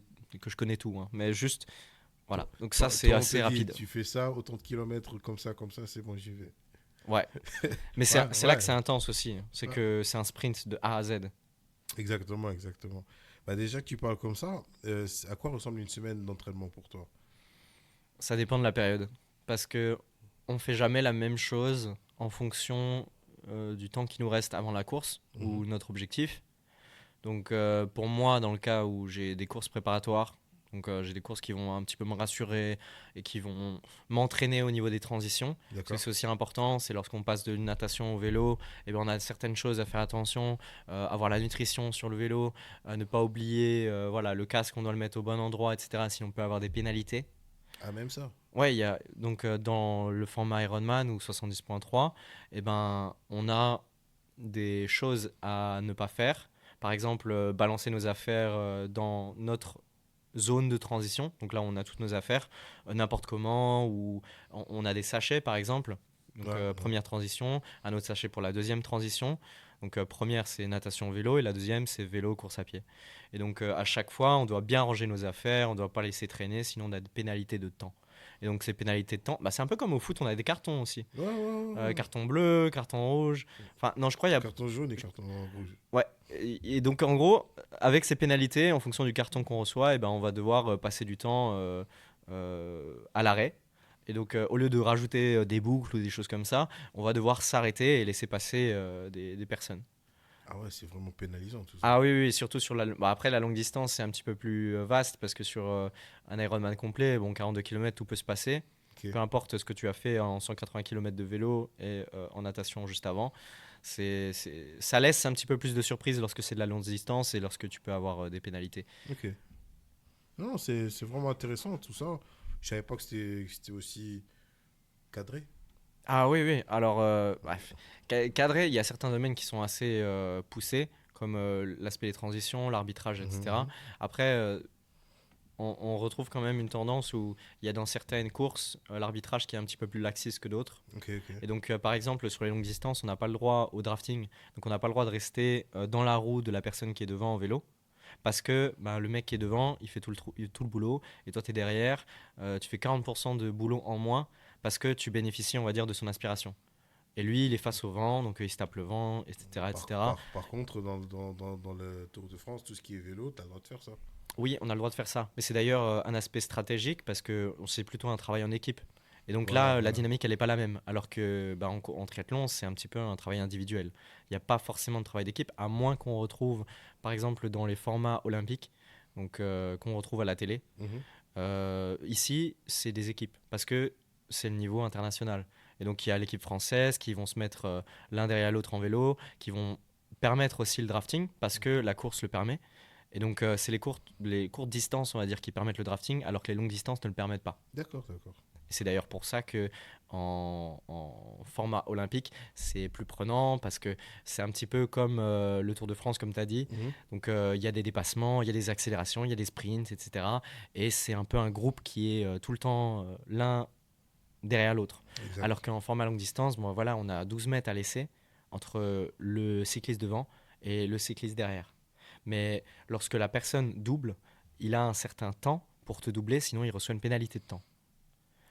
S2: connais tout, hein. Mais juste, voilà. Donc ça,
S1: Toi,
S2: c'est
S1: on te
S2: assez
S1: dit,
S2: rapide.
S1: tu fais ça, autant de kilomètres comme ça, c'est bon, j'y vais.
S2: Ouais. Mais
S1: Ouais,
S2: c'est là que
S1: ouais,
S2: c'est intense aussi, hein. C'est
S1: ouais.
S2: que c'est un sprint de A à Z.
S1: Exactement, exactement. Bah déjà que tu parles comme ça, à quoi ressemble une semaine d'entraînement pour toi?
S2: Ça dépend de la période. Parce que on fait jamais la même chose en fonction du temps qui nous reste avant la course
S1: Mhm.
S2: ou notre objectif. Donc pour moi, dans le cas où j'ai des courses préparatoires, donc j'ai des courses qui vont un petit peu me rassurer et qui vont m'entraîner au niveau des transitions, parce que
S1: D'accord.
S2: c'est aussi important, c'est lorsqu'on passe de natation au vélo, et ben on a certaines choses à faire attention, avoir la nutrition sur le vélo, ne pas oublier voilà, le casque, on doit le mettre au bon endroit, etc. Sinon on peut avoir des pénalités.
S1: Ah, même ça.
S2: Ouais, il y a donc dans le format Ironman ou 70.3, eh ben, on a des choses à ne pas faire. Par exemple, balancer nos affaires dans notre zone de transition. Donc là, on a toutes nos affaires, n'importe comment, ou on a des sachets, par exemple.
S1: Ouais,
S2: Donc
S1: ouais.
S2: première transition, un autre sachet pour la deuxième transition. Donc première, c'est natation vélo, et la deuxième, c'est vélo course à pied. Et donc à chaque fois, on doit bien ranger nos affaires, on ne doit pas laisser traîner, sinon on a des pénalités de temps. Et donc ces pénalités de temps, bah, c'est un peu comme au foot, on a des cartons aussi.
S1: Ouais, ouais, ouais, ouais.
S2: Carton bleu, carton rouge. Enfin, non, je crois il y a.
S1: Carton jaune et carton rouge.
S2: Ouais. Et donc, en gros, avec ces pénalités, en fonction du carton qu'on reçoit, eh ben, on va devoir passer du temps à l'arrêt. Et donc, au lieu de rajouter des boucles ou des choses comme ça, on va devoir s'arrêter et laisser passer des personnes.
S1: Ah ouais, c'est vraiment pénalisant tout ça.
S2: Ah oui, oui, oui, surtout sur la. Bah, après, la longue distance, c'est un petit peu plus vaste parce que sur un Ironman complet, bon, 42 km, tout peut se passer.
S1: Ok.
S2: Peu importe ce que tu as fait en 180 km de vélo et en natation juste avant. Ça laisse un petit peu plus de surprise lorsque c'est de la longue distance et lorsque tu peux avoir des pénalités.
S1: Ok. Non, c'est vraiment intéressant tout ça. Je savais pas que c'était aussi cadré.
S2: Ah oui, oui. Alors, bref. Cadré, il y a certains domaines qui sont assez poussés, comme l'aspect des transitions, l'arbitrage,
S1: Mhm,
S2: etc.
S1: mhm.
S2: Après, on retrouve quand même une tendance où il y a dans certaines courses l'arbitrage qui est un petit peu plus laxiste que d'autres.
S1: Ok, ok.
S2: Et donc, par exemple, sur les longues distances, on n'a pas le droit au drafting. Donc, on n'a pas le droit de rester dans la roue de la personne qui est devant en vélo. Parce que bah, le mec qui est devant, il fait tout le boulot. Et toi, tu es derrière. Tu fais 40% de boulot en moins parce que tu bénéficies, on va dire, de son aspiration. Et lui, il est face au vent, donc il se tape le vent, etc. etc.
S1: Par contre, dans le Tour de France, tout ce qui est vélo, tu as le droit de faire ça.
S2: Oui, on a le droit de faire ça. Mais c'est d'ailleurs un aspect stratégique parce que c'est plutôt un travail en équipe. Et donc
S1: Voilà,
S2: là, la
S1: voilà.
S2: dynamique, elle n'est pas la même. Alors que bah, en triathlon, c'est un petit peu un travail individuel. Il n'y a pas forcément de travail d'équipe, à moins qu'on retrouve, par exemple, dans les formats olympiques, donc qu'on retrouve à la télé.
S1: Mhm.
S2: Ici, c'est des équipes parce que c'est le niveau international. Et donc, il y a l'équipe française qui vont se mettre l'un derrière l'autre en vélo, qui vont permettre aussi le drafting parce que la course le permet. Et donc, c'est les courtes distances, on va dire, qui permettent le drafting, alors que les longues distances ne le permettent pas.
S1: D'accord, d'accord.
S2: Et c'est d'ailleurs pour ça que en format olympique, c'est plus prenant parce que c'est un petit peu comme le Tour de France, comme tu as dit.
S1: Mhm.
S2: Donc, il y a des dépassements, il y a des accélérations, il y a des sprints, etc. Et c'est un peu un groupe qui est tout le temps l'un derrière l'autre. Alors
S1: Exact.
S2: qu'en format longue distance, bon, voilà, on a 12 mètres à laisser entre le cycliste devant et le cycliste derrière. Mais lorsque la personne double, il a un certain temps pour te doubler, sinon il reçoit une pénalité de temps.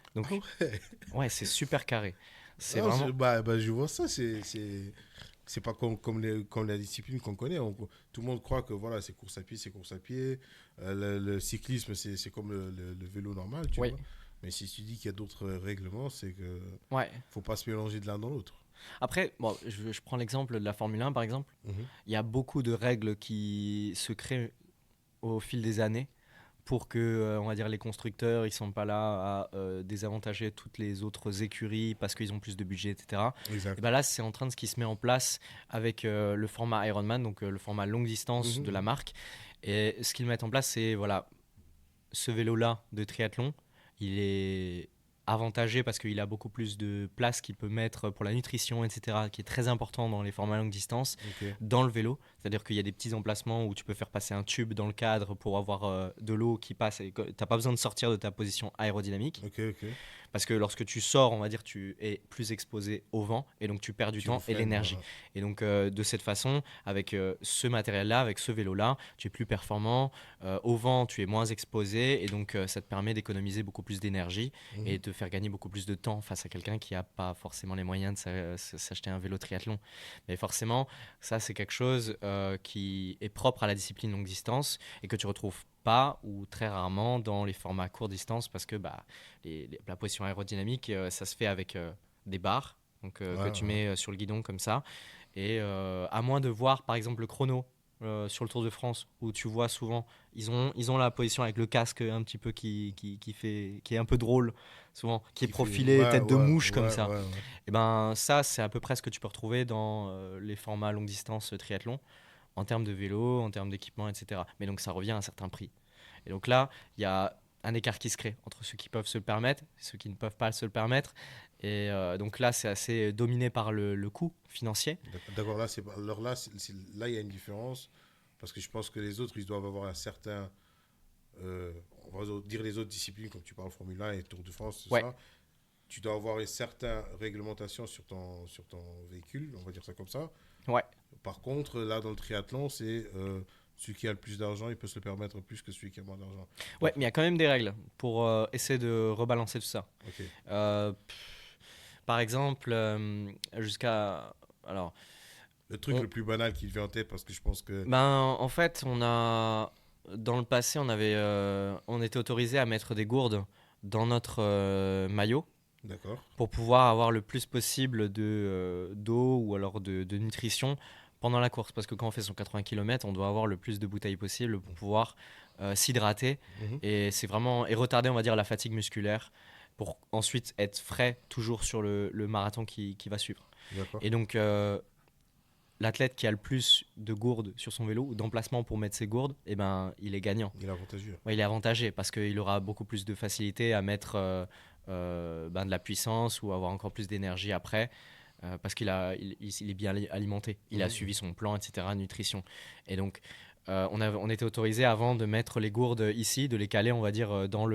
S1: Ah
S2: Donc,
S1: ouais.
S2: ouais, c'est super carré. C'est
S1: Non,
S2: vraiment.
S1: je vois ça, c'est pas comme la discipline qu'on connaît. Tout le monde croit que voilà, c'est course à pied, c'est course à pied. Le cyclisme, c'est comme le vélo normal, tu
S2: Oui,
S1: vois. Mais si tu dis qu'il y a d'autres règlements, c'est que
S2: ouais.
S1: faut pas se mélanger de l'un dans l'autre.
S2: Après, bon, je prends l'exemple de la Formule 1, par exemple.
S1: Mhm.
S2: Il y a beaucoup de règles qui se créent au fil des années pour que, on va dire, les constructeurs, ils sont pas là à désavantager toutes les autres écuries parce qu'ils ont plus de budget, etc. Et
S1: Exact.
S2: ben là, c'est en train de ce qui se met en place avec le format Ironman, donc le format longue distance
S1: Mhm,
S2: de la
S1: mhm.
S2: marque. Et ce qu'ils mettent en place, c'est voilà, ce vélo-là de triathlon, il est avantagé parce qu'il a beaucoup plus de place qu'il peut mettre pour la nutrition, etc., qui est très important dans les formats longue distance,
S1: Ok.
S2: dans le vélo. C'est-à-dire qu'il y a des petits emplacements où tu peux faire passer un tube dans le cadre pour avoir de l'eau qui passe et tu n'as pas besoin de sortir de ta position aérodynamique.
S1: Ok, ok.
S2: Parce que lorsque tu sors, on va dire, tu es plus exposé au vent et donc tu perds du
S1: Tu
S2: temps et
S1: refreines,
S2: l'énergie.
S1: voilà.
S2: Et donc de cette façon, avec ce matériel-là, avec ce vélo-là, tu es plus performant. Au vent, tu es moins exposé et donc ça te permet d'économiser beaucoup plus d'énergie et
S1: Mhm.
S2: de faire gagner beaucoup plus de temps face à quelqu'un qui n'a pas forcément les moyens de s'acheter un vélo triathlon. Mais forcément, ça c'est quelque chose qui est propre à la discipline longue distance et que tu retrouves pas ou très rarement dans les formats courte distance parce que la position aérodynamique, ça se fait avec des barres donc,
S1: Ouais,
S2: que tu
S1: ouais.
S2: mets sur le guidon comme ça. Et à moins de voir par exemple le chrono sur le Tour de France où tu vois souvent, ils ont la position avec le casque un petit peu qui est un peu drôle, souvent, qui est
S1: Qui fait.
S2: profilé,
S1: Ouais,
S2: tête de
S1: ouais,
S2: mouche comme
S1: ouais,
S2: ça.
S1: ouais, ouais.
S2: Et ben ça, c'est à peu près ce que tu peux retrouver dans les formats longue distance triathlon en termes de vélo, en termes d'équipement, etc. Mais donc ça revient à un certain prix. Et donc là, il y a un écart qui se crée entre ceux qui peuvent se le permettre et ceux qui ne peuvent pas se le permettre. Et donc là, c'est assez dominé par le coût financier.
S1: D'accord, là, alors là, là, il y a une différence. Parce que je pense que les autres, ils doivent avoir un certain. euh, on va dire les autres disciplines, comme tu parles Formule 1 et Tour de France, tout
S2: Ouais,
S1: ça. Tu dois avoir une certaine réglementation sur ton véhicule, on va dire ça comme ça.
S2: ouais,
S1: Par contre, là, dans le triathlon, c'est celui qui a le plus d'argent, il peut se le permettre plus que celui qui a moins d'argent.
S2: ouais,
S1: Donc,
S2: mais il y a quand même des règles pour essayer de rebalancer tout ça.
S1: ok.
S2: Par exemple, jusqu'à... Alors,
S1: Le truc
S2: on-
S1: le plus banal qui te vient en tête, parce que je pense que.
S2: en fait, dans le passé, on était autorisé à mettre des gourdes dans notre maillot
S1: D'accord.
S2: pour pouvoir avoir le plus possible d'eau ou alors de nutrition pendant la course. Parce que quand on fait son 80 km, on doit avoir le plus de bouteilles possible pour pouvoir s'hydrater
S1: Mhm.
S2: et retarder, on va dire, la fatigue musculaire pour ensuite être frais toujours sur le marathon qui va suivre.
S1: D'accord.
S2: Et donc, l'athlète qui a le plus de gourdes sur son vélo ou d'emplacement pour mettre ses gourdes, eh ben, il est gagnant.
S1: Il est avantageux.
S2: Ouais, il est avantagé parce qu'il aura beaucoup plus de facilité à mettre de la puissance ou avoir encore plus d'énergie après parce il est bien alimenté. Il a suivi
S1: Mhm.
S2: son plan, etc., nutrition. Et donc, on était autorisé avant de mettre les gourdes ici, de les caler, on va dire, dans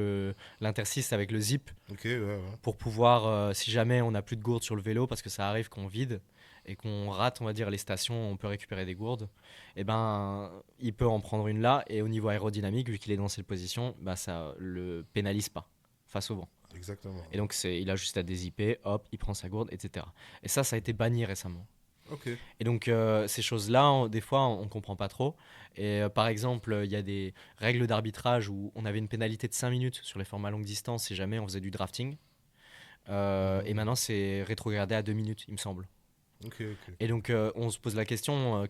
S2: l'interstice avec le zip
S1: Ok, ouais, ouais.
S2: pour pouvoir, si jamais on n'a plus de gourdes sur le vélo, parce que ça arrive qu'on vide et qu'on rate, on va dire, les stations, on peut récupérer des gourdes, et ben, il peut en prendre une là, et au niveau aérodynamique, vu qu'il est dans cette position, bah, ça le pénalise pas face au vent.
S1: Exactement.
S2: Et donc, il a juste à dézipper, hop, il prend sa gourde, etc. Et ça a été banni récemment.
S1: Ok.
S2: Et donc, ces choses-là, des fois, on comprend pas trop. Et par exemple, il y a des règles d'arbitrage où on avait une pénalité de 5 minutes sur les formats longue distance si jamais on faisait du drafting. Et
S1: Mhm.
S2: maintenant, c'est rétrogradé à 2 minutes, il me semble.
S1: Ok, ok.
S2: Et donc, on se pose la question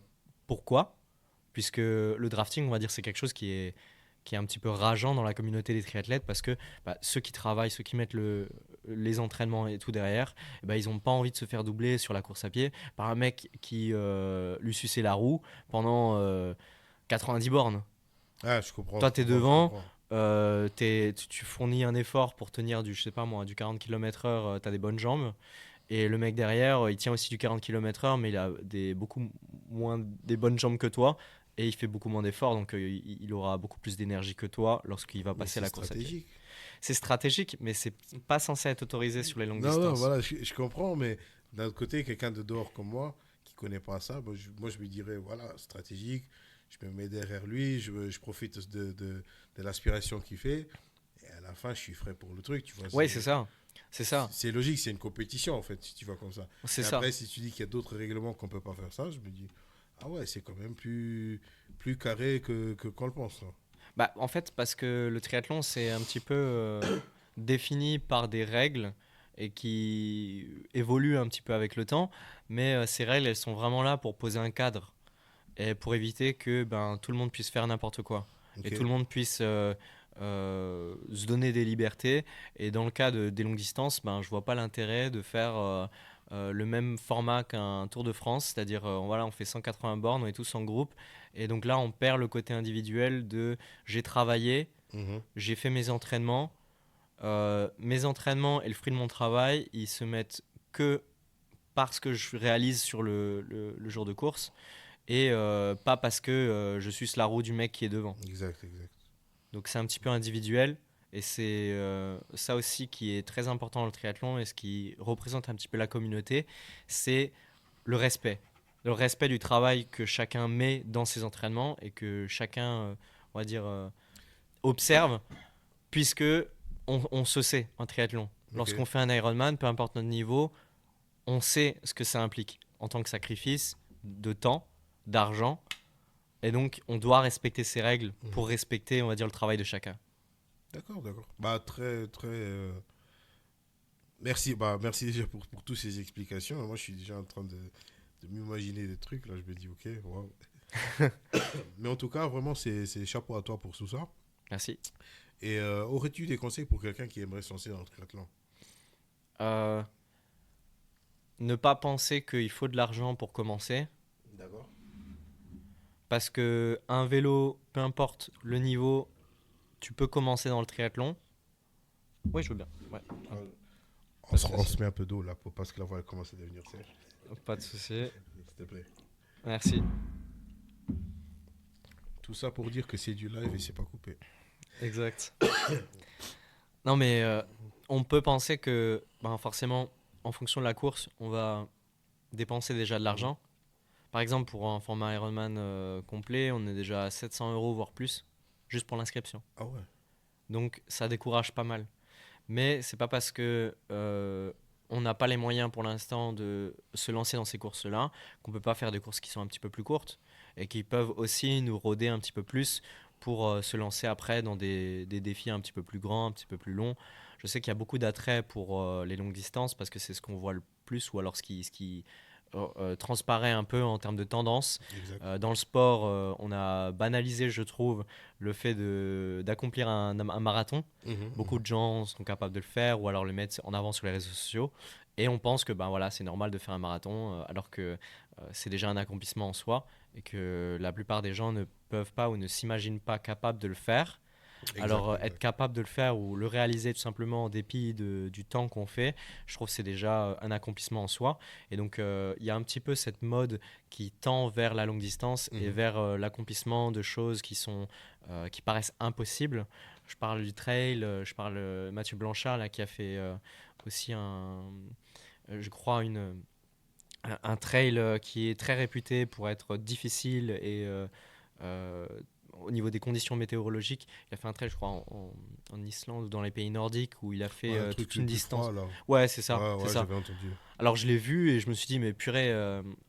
S2: pourquoi? Puisque le drafting, on va dire, c'est quelque chose qui est un petit peu rageant dans la communauté des triathlètes parce que ceux qui travaillent, ceux qui mettent les entraînements et tout derrière, ils n'ont pas envie de se faire doubler sur la course à pied par un mec qui lui suçait la roue pendant 90 bornes.
S1: Ah, je comprends,
S2: Toi,
S1: je
S2: tu es
S1: comprends, je
S2: devant,
S1: comprends.
S2: tu fournis un effort pour tenir je sais pas moi, du 40 km/h, tu as des bonnes jambes. Et le mec derrière, il tient aussi du 40 km/h, mais il a beaucoup moins des bonnes jambes que toi. Et il fait beaucoup moins d'efforts, donc il aura beaucoup plus d'énergie que toi lorsqu'il va
S1: Mais
S2: passer
S1: c'est
S2: la course à pied.
S1: stratégique.
S2: C'est stratégique, mais c'est pas censé être autorisé sur les longues
S1: Non, non,
S2: distances.
S1: voilà, je comprends, mais d'un autre côté, quelqu'un de dehors comme moi, qui connaît pas ça, moi, je lui dirais, voilà, stratégique, je me mets derrière lui, je profite de l'aspiration qu'il fait, et à la fin, je suis frais pour le truc, tu vois.
S2: Ouais, c'est ça. C'est ça.
S1: C'est logique, c'est une compétition, en fait, si tu vas comme ça.
S2: C'est
S1: Mais
S2: ça.
S1: après, si tu dis qu'il y a d'autres règlements qu'on peut pas faire ça, je me dis, ah ouais, c'est quand même plus carré que qu'on le pense, hein.
S2: En fait, parce que le triathlon, c'est un petit peu défini par des règles et qui évoluent un petit peu avec le temps. Mais ces règles, elles sont vraiment là pour poser un cadre et pour éviter que tout le monde puisse faire n'importe quoi. Et
S1: Ok.
S2: tout le monde puisse se donner des libertés. Et dans le cas des longues distances, je vois pas l'intérêt de faire le même format qu'un Tour de France, c'est-à-dire voilà, on fait 180 bornes, on est tous en groupe. Et donc là, on perd le côté individuel de j'ai travaillé,
S1: Mhm.
S2: j'ai fait mes entraînements et le fruit de mon travail, ils se mettent que parce que je réalise sur le jour de course. et pas parce que je suce la roue du mec qui est devant.
S1: Exact, exact.
S2: Donc c'est un petit peu individuel et c'est ça aussi qui est très important dans le triathlon et ce qui représente un petit peu la communauté, c'est le respect. Le respect du travail que chacun met dans ses entraînements et que chacun, on va dire, observe, puisque on se sait en triathlon.
S1: Ok.
S2: Lorsqu'on fait un Ironman, peu importe notre niveau, on sait ce que ça implique en tant que sacrifice de temps, d'argent, et donc on doit respecter ces règles pour
S1: Mhm.
S2: respecter, on va dire, le travail de chacun.
S1: D'accord, d'accord. Bah, très, très. Merci, bah, merci déjà pour toutes ces explications. Moi, je suis déjà en train de m'imaginer des trucs. Là, je me dis, ok, wow. Mais en tout cas, vraiment, c'est chapeau à toi pour tout ça.
S2: Merci.
S1: Et aurais-tu des conseils pour quelqu'un qui aimerait se lancer dans le triathlon?
S2: Euh, Ne pas penser qu'il faut de l'argent pour commencer,
S1: D'accord.
S2: parce que un vélo, peu importe le niveau, tu peux commencer dans le triathlon. Oui, je veux bien. Ouais, pas de
S1: On
S2: souci.
S1: se met un peu d'eau là parce que la voix elle commence à devenir sèche.
S2: Pas de souci.
S1: S'il te plaît.
S2: Merci.
S1: Tout ça pour dire que c'est du live et c'est pas coupé.
S2: Exact. Non, mais on peut penser que ben, forcément, en fonction de la course, on va dépenser déjà de
S1: Mhm.
S2: l'argent. Par exemple, pour un format Ironman complet, on est déjà à 700 euros, voire plus, juste pour l'inscription.
S1: Ah ouais.
S2: Donc, ça décourage pas mal. Mais c'est pas parce que on n'a pas les moyens pour l'instant de se lancer dans ces courses-là qu'on peut pas faire des courses qui sont un petit peu plus courtes et qui peuvent aussi nous rôder un petit peu plus pour se lancer après dans des défis un petit peu plus grands, un petit peu plus longs. Je sais qu'il y a beaucoup d'attrait pour les longues distances parce que c'est ce qu'on voit le plus ou alors ce qui transparaît un peu en termes de tendance.
S1: Exact.
S2: Dans le sport, on a banalisé, je trouve, le fait d'accomplir un marathon.
S1: Mhm,
S2: Beaucoup
S1: mhm.
S2: de gens sont capables de le faire ou alors le mettre en avant sur les réseaux sociaux. Et on pense que ben voilà, c'est normal de faire un marathon alors que c'est déjà un accomplissement en soi et que la plupart des gens ne peuvent pas ou ne s'imaginent pas capables de le faire. Alors
S1: Exact,
S2: être
S1: exact.
S2: capable de le faire ou le réaliser tout simplement en dépit du temps qu'on fait, je trouve que c'est déjà un accomplissement en soi. Et donc il y a un petit peu cette mode qui tend vers la longue distance et
S1: Mhm.
S2: vers l'accomplissement de choses qui paraissent impossibles. Je parle du trail, je parle Mathieu Blanchard là, qui a fait aussi je crois un trail qui est très réputé pour être difficile et euh, au niveau des conditions météorologiques, il a fait un trail, je crois, en Islande ou dans les pays nordiques où il a fait
S1: Ouais, un truc
S2: toute
S1: le
S2: une
S1: plus
S2: distance.
S1: froid là.
S2: Ouais, c'est ça,
S1: Ouais,
S2: c'est
S1: ouais,
S2: ça.
S1: j'avais entendu.
S2: Alors je l'ai vu et je me suis dit, mais purée,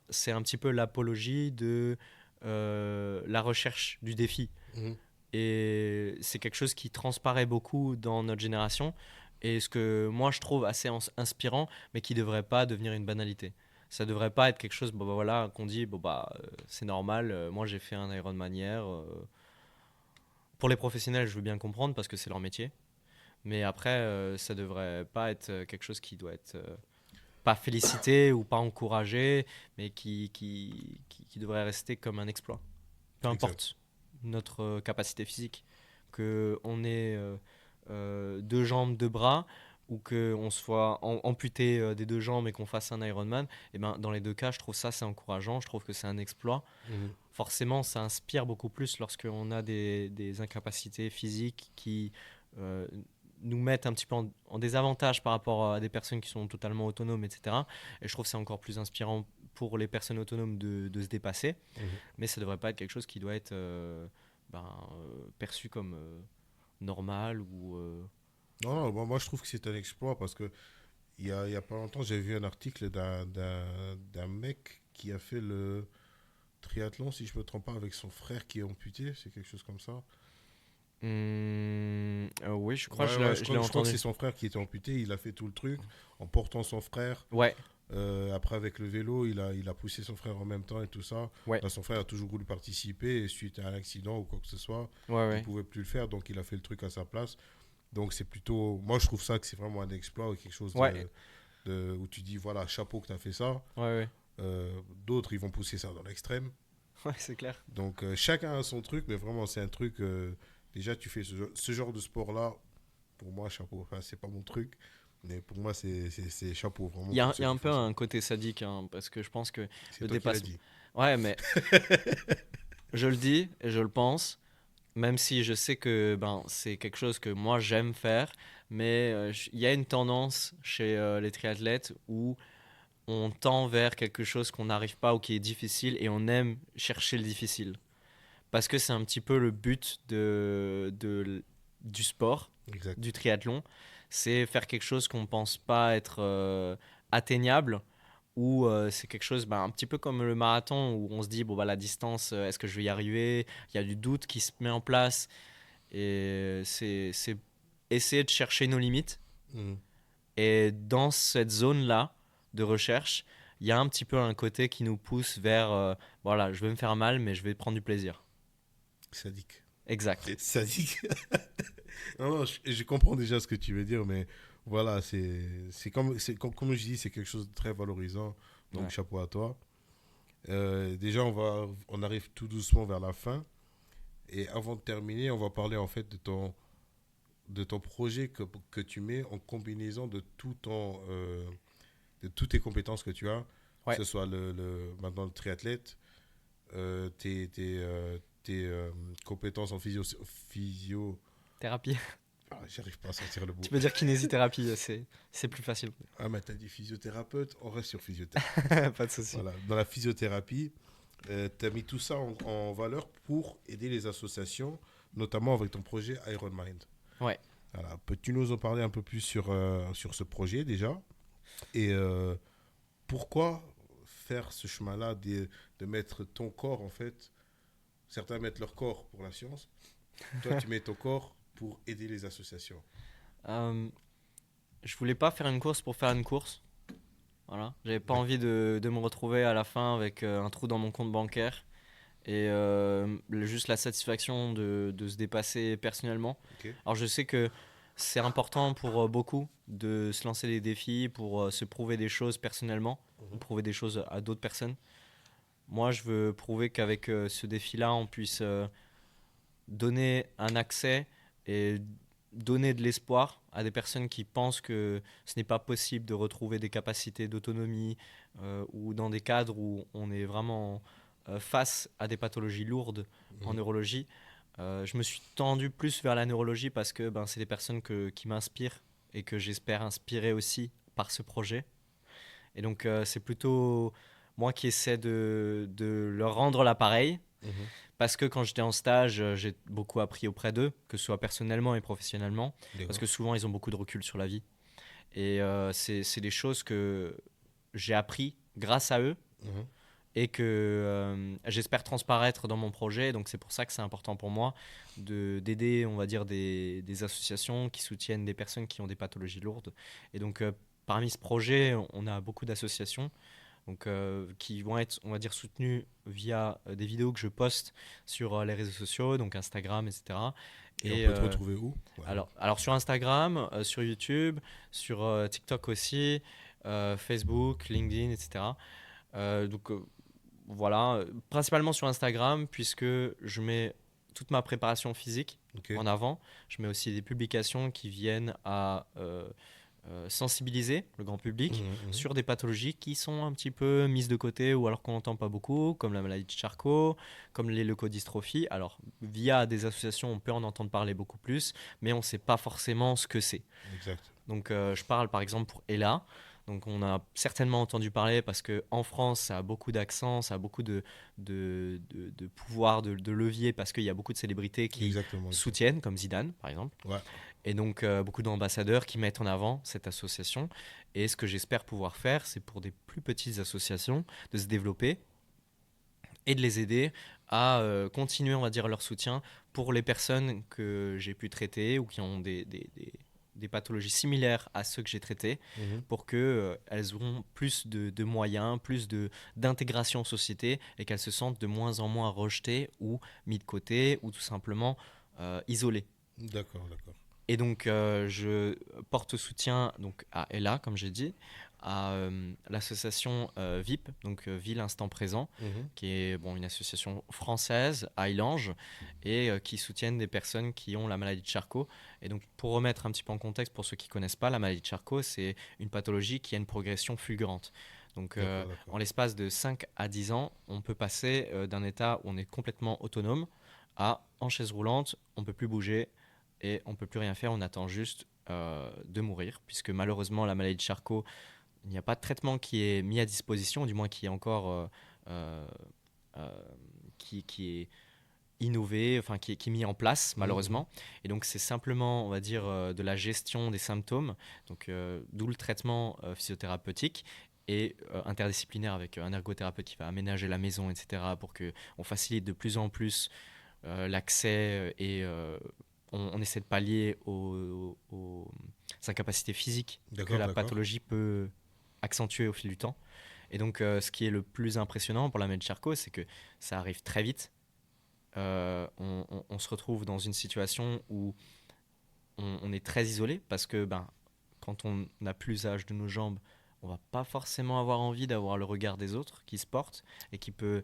S2: c'est un petit peu l'apologie de la recherche du défi.
S1: Mhm.
S2: Et c'est quelque chose qui transparaît beaucoup dans notre génération et ce que moi je trouve assez inspirant, mais qui devrait pas devenir une banalité. Ça devrait pas être quelque chose bon, bah, voilà, qu'on dit bon, bah, c'est normal, moi j'ai fait un Ironman hier. Pour les professionnels, je veux bien comprendre parce que c'est leur métier. Mais après, ça devrait pas être quelque chose qui doit être pas félicité ou pas encouragé, mais qui devrait rester comme un exploit. Peu
S1: Exact.
S2: importe notre capacité physique, qu'on ait deux jambes, deux bras, ou qu'on soit amputé des deux jambes et qu'on fasse un Ironman, et ben, dans les deux cas, je trouve ça c'est encourageant, je trouve que c'est un exploit.
S1: Mhm.
S2: Forcément, ça inspire beaucoup plus lorsqu'on a des incapacités physiques qui euh, nous mettent un petit peu en désavantage par rapport à des personnes qui sont totalement autonomes, etc. Et je trouve que c'est encore plus inspirant pour les personnes autonomes de se dépasser,
S1: Mhm.
S2: mais ça ne devrait pas être quelque chose qui doit être perçu comme normal ou...
S1: Non, non, moi je trouve que c'est un exploit parce que il y a pas longtemps, j'ai vu un article d'un mec qui a fait le triathlon, si je me trompe pas, avec son frère qui est amputé, c'est quelque chose comme ça.
S2: Oui, je crois que
S1: Ouais, ouais,
S2: je l'ai
S1: je crois que
S2: entendu.
S1: c'est son frère qui était amputé, il a fait tout le truc en portant son frère.
S2: Ouais,
S1: Après, avec le vélo, il a poussé son frère en même temps et tout ça.
S2: ouais,
S1: Là, son frère a toujours voulu participer et suite à un accident ou quoi que ce soit,
S2: ouais,
S1: il
S2: ouais.
S1: pouvait plus le faire, donc il a fait le truc à sa place. Donc c'est plutôt, moi je trouve ça que c'est vraiment un exploit ou quelque chose
S2: Ouais,
S1: où tu dis voilà, chapeau que tu as fait ça.
S2: ouais, ouais.
S1: D'autres, ils vont pousser ça dans l'extrême.
S2: Ouais, c'est clair.
S1: Donc chacun a son truc, mais vraiment c'est un truc, déjà tu fais ce genre de sport-là, pour moi chapeau, enfin c'est pas mon truc, mais pour moi c'est chapeau vraiment
S2: Il y
S1: pour
S2: a, il
S1: ceux
S2: y a
S1: qui
S2: un peu
S1: font ça.
S2: un côté sadique, hein, parce que je pense que
S1: C'est
S2: le
S1: toi qui l'as
S2: dépassement...
S1: dit.
S2: Ouais, mais je le dis et je le pense, même si je sais que c'est quelque chose que moi j'aime faire, mais il y a une tendance chez les triathlètes où on tend vers quelque chose qu'on n'arrive pas ou qui est difficile et on aime chercher le difficile. Parce que c'est un petit peu le but du sport,
S1: Exact.
S2: du triathlon, c'est faire quelque chose qu'on ne pense pas être atteignable ou c'est quelque chose un petit peu comme le marathon où on se dit bon la distance est-ce que je vais y arriver, il y a du doute qui se met en place et c'est essayer de chercher nos limites
S1: Mhm.
S2: et dans cette zone là de recherche il y a un petit peu un côté qui nous pousse vers voilà je vais me faire mal mais je vais prendre du plaisir.
S1: Sadique.
S2: Exact.
S1: Sadique. Non, non, je comprends déjà ce que tu veux dire, mais voilà, comme je dis, c'est quelque chose de très valorisant. Donc,
S2: Ouais.
S1: chapeau à toi. Déjà, on arrive tout doucement vers la fin. Et avant de terminer, on va parler en fait de ton projet que tu mets en combinaison de toutes tes compétences que tu as, que
S2: Ouais.
S1: ce soit maintenant le triathlète, tes compétences en physio.
S2: Thérapie.
S1: Ah, j'arrive pas à sortir le
S2: Tu
S1: mot.
S2: peux dire kinésithérapie, c'est plus facile.
S1: Ah, mais t'as dit physiothérapeute, on reste sur physiothérapie.
S2: Pas de souci.
S1: Voilà, dans la physiothérapie, tu as mis tout ça en valeur pour aider les associations, notamment avec ton projet Iron Mind.
S2: Ouais.
S1: Voilà. Peux-tu nous en parler un peu plus sur ce projet déjà? Et pourquoi faire ce chemin-là de mettre ton corps, en fait, certains mettent leur corps pour la science, toi tu mets ton corps pour aider les associations.
S2: Euh, je voulais pas faire une course pour faire une course. Voilà. J'avais pas
S1: D'accord.
S2: envie de me retrouver à la fin avec un trou dans mon compte bancaire et juste la satisfaction de se dépasser personnellement.
S1: Ok.
S2: Alors je sais que c'est important pour beaucoup de se lancer des défis, pour se prouver des choses personnellement, ou
S1: Mhm.
S2: prouver des choses à d'autres personnes. Moi, je veux prouver qu'avec ce défi-là, on puisse donner un accès et donner de l'espoir à des personnes qui pensent que ce n'est pas possible de retrouver des capacités d'autonomie ou dans des cadres où on est vraiment face à des pathologies lourdes en
S1: Mhm.
S2: neurologie. Je me suis tendu plus vers la neurologie parce que c'est des personnes qui m'inspirent et que j'espère inspirer aussi par ce projet. Et donc c'est plutôt moi qui essaie de leur rendre l'appareil
S1: Mhm.
S2: parce que quand j'étais en stage, j'ai beaucoup appris auprès d'eux, que ce soit personnellement et professionnellement, parce que
S1: D'accord.
S2: souvent ils ont beaucoup de recul sur la vie. Et c'est des choses que j'ai appris grâce à eux
S1: Mhm.
S2: et que j'espère transparaître dans mon projet. Donc c'est pour ça que c'est important pour moi d'aider, on va dire, des associations qui soutiennent des personnes qui ont des pathologies lourdes. Et donc parmi ce projet, on a beaucoup d'associations donc, qui vont être, on va dire, soutenus via des vidéos que je poste sur les réseaux sociaux, donc Instagram, etc.
S1: Et on
S2: Et
S1: peut te retrouver où? Voilà.
S2: alors sur Instagram, sur YouTube, sur TikTok aussi, Facebook, LinkedIn, etc. Donc voilà, principalement sur Instagram, puisque je mets toute ma préparation physique
S1: Ok.
S2: en avant. Je mets aussi des publications qui viennent à sensibiliser le grand public
S1: Mhm. Mhm.
S2: sur des pathologies qui sont un petit peu mises de côté ou alors qu'on n'entend pas beaucoup, comme la maladie de Charcot, comme les leucodystrophies. Alors, via des associations, on peut en entendre parler beaucoup plus, mais on ne sait pas forcément ce que c'est.
S1: Exact.
S2: Donc, je parle par exemple pour Ella. Donc, on a certainement entendu parler parce qu'en France, ça a beaucoup d'accent, ça a beaucoup de pouvoir, de levier, parce qu'il y a beaucoup de célébrités qui
S1: Exactement. Exact.
S2: soutiennent, comme Zidane par exemple.
S1: Ouais.
S2: Et donc, beaucoup d'ambassadeurs qui mettent en avant cette association. Et ce que j'espère pouvoir faire, c'est pour des plus petites associations de se développer et de les aider à continuer, on va dire, leur soutien pour les personnes que j'ai pu traiter ou qui ont des pathologies similaires à ceux que j'ai traités,
S1: Mhm.
S2: pour qu'elles auront plus de moyens, plus d'intégration en société et qu'elles se sentent de moins en moins rejetées ou mis de côté ou tout simplement isolées.
S1: D'accord, d'accord.
S2: Et donc, je porte soutien donc, à Ella, comme j'ai dit, à l'association VIP, donc Ville Instant Présent,
S1: Mhm.
S2: qui est une association française à Illange et qui soutiennent des personnes qui ont la maladie de Charcot. Et donc, pour remettre un petit peu en contexte, pour ceux qui ne connaissent pas, la maladie de Charcot, c'est une pathologie qui a une progression fulgurante. Donc,
S1: D'accord,
S2: en
S1: d'accord.
S2: l'espace de 5 à 10 ans, on peut passer d'un état où on est complètement autonome à en chaise roulante, on ne peut plus bouger et on ne peut plus rien faire, on attend juste de mourir, puisque malheureusement, la maladie de Charcot, il n'y a pas de traitement qui est mis à disposition, du moins qui est encore euh, euh, qui est innové, enfin qui est mis en place
S1: Mhm,
S2: malheureusement. Et donc c'est simplement, on va dire, de la gestion des symptômes, donc d'où le traitement physiothérapeutique et interdisciplinaire avec un ergothérapeute qui va aménager la maison, etc., pour que on facilite de plus en plus l'accès et on essaie de pallier aux incapacités physiques que
S1: d'accord,
S2: la
S1: d'accord.
S2: pathologie peut accentuer au fil du temps. Et donc, ce qui est le plus impressionnant pour la maladie de Charcot, c'est que ça arrive très vite. On se retrouve dans une situation où on est très isolé parce que ben, quand on n'a plus l'usage de nos jambes, on va pas forcément avoir envie d'avoir le regard des autres qui se portent et qui peut,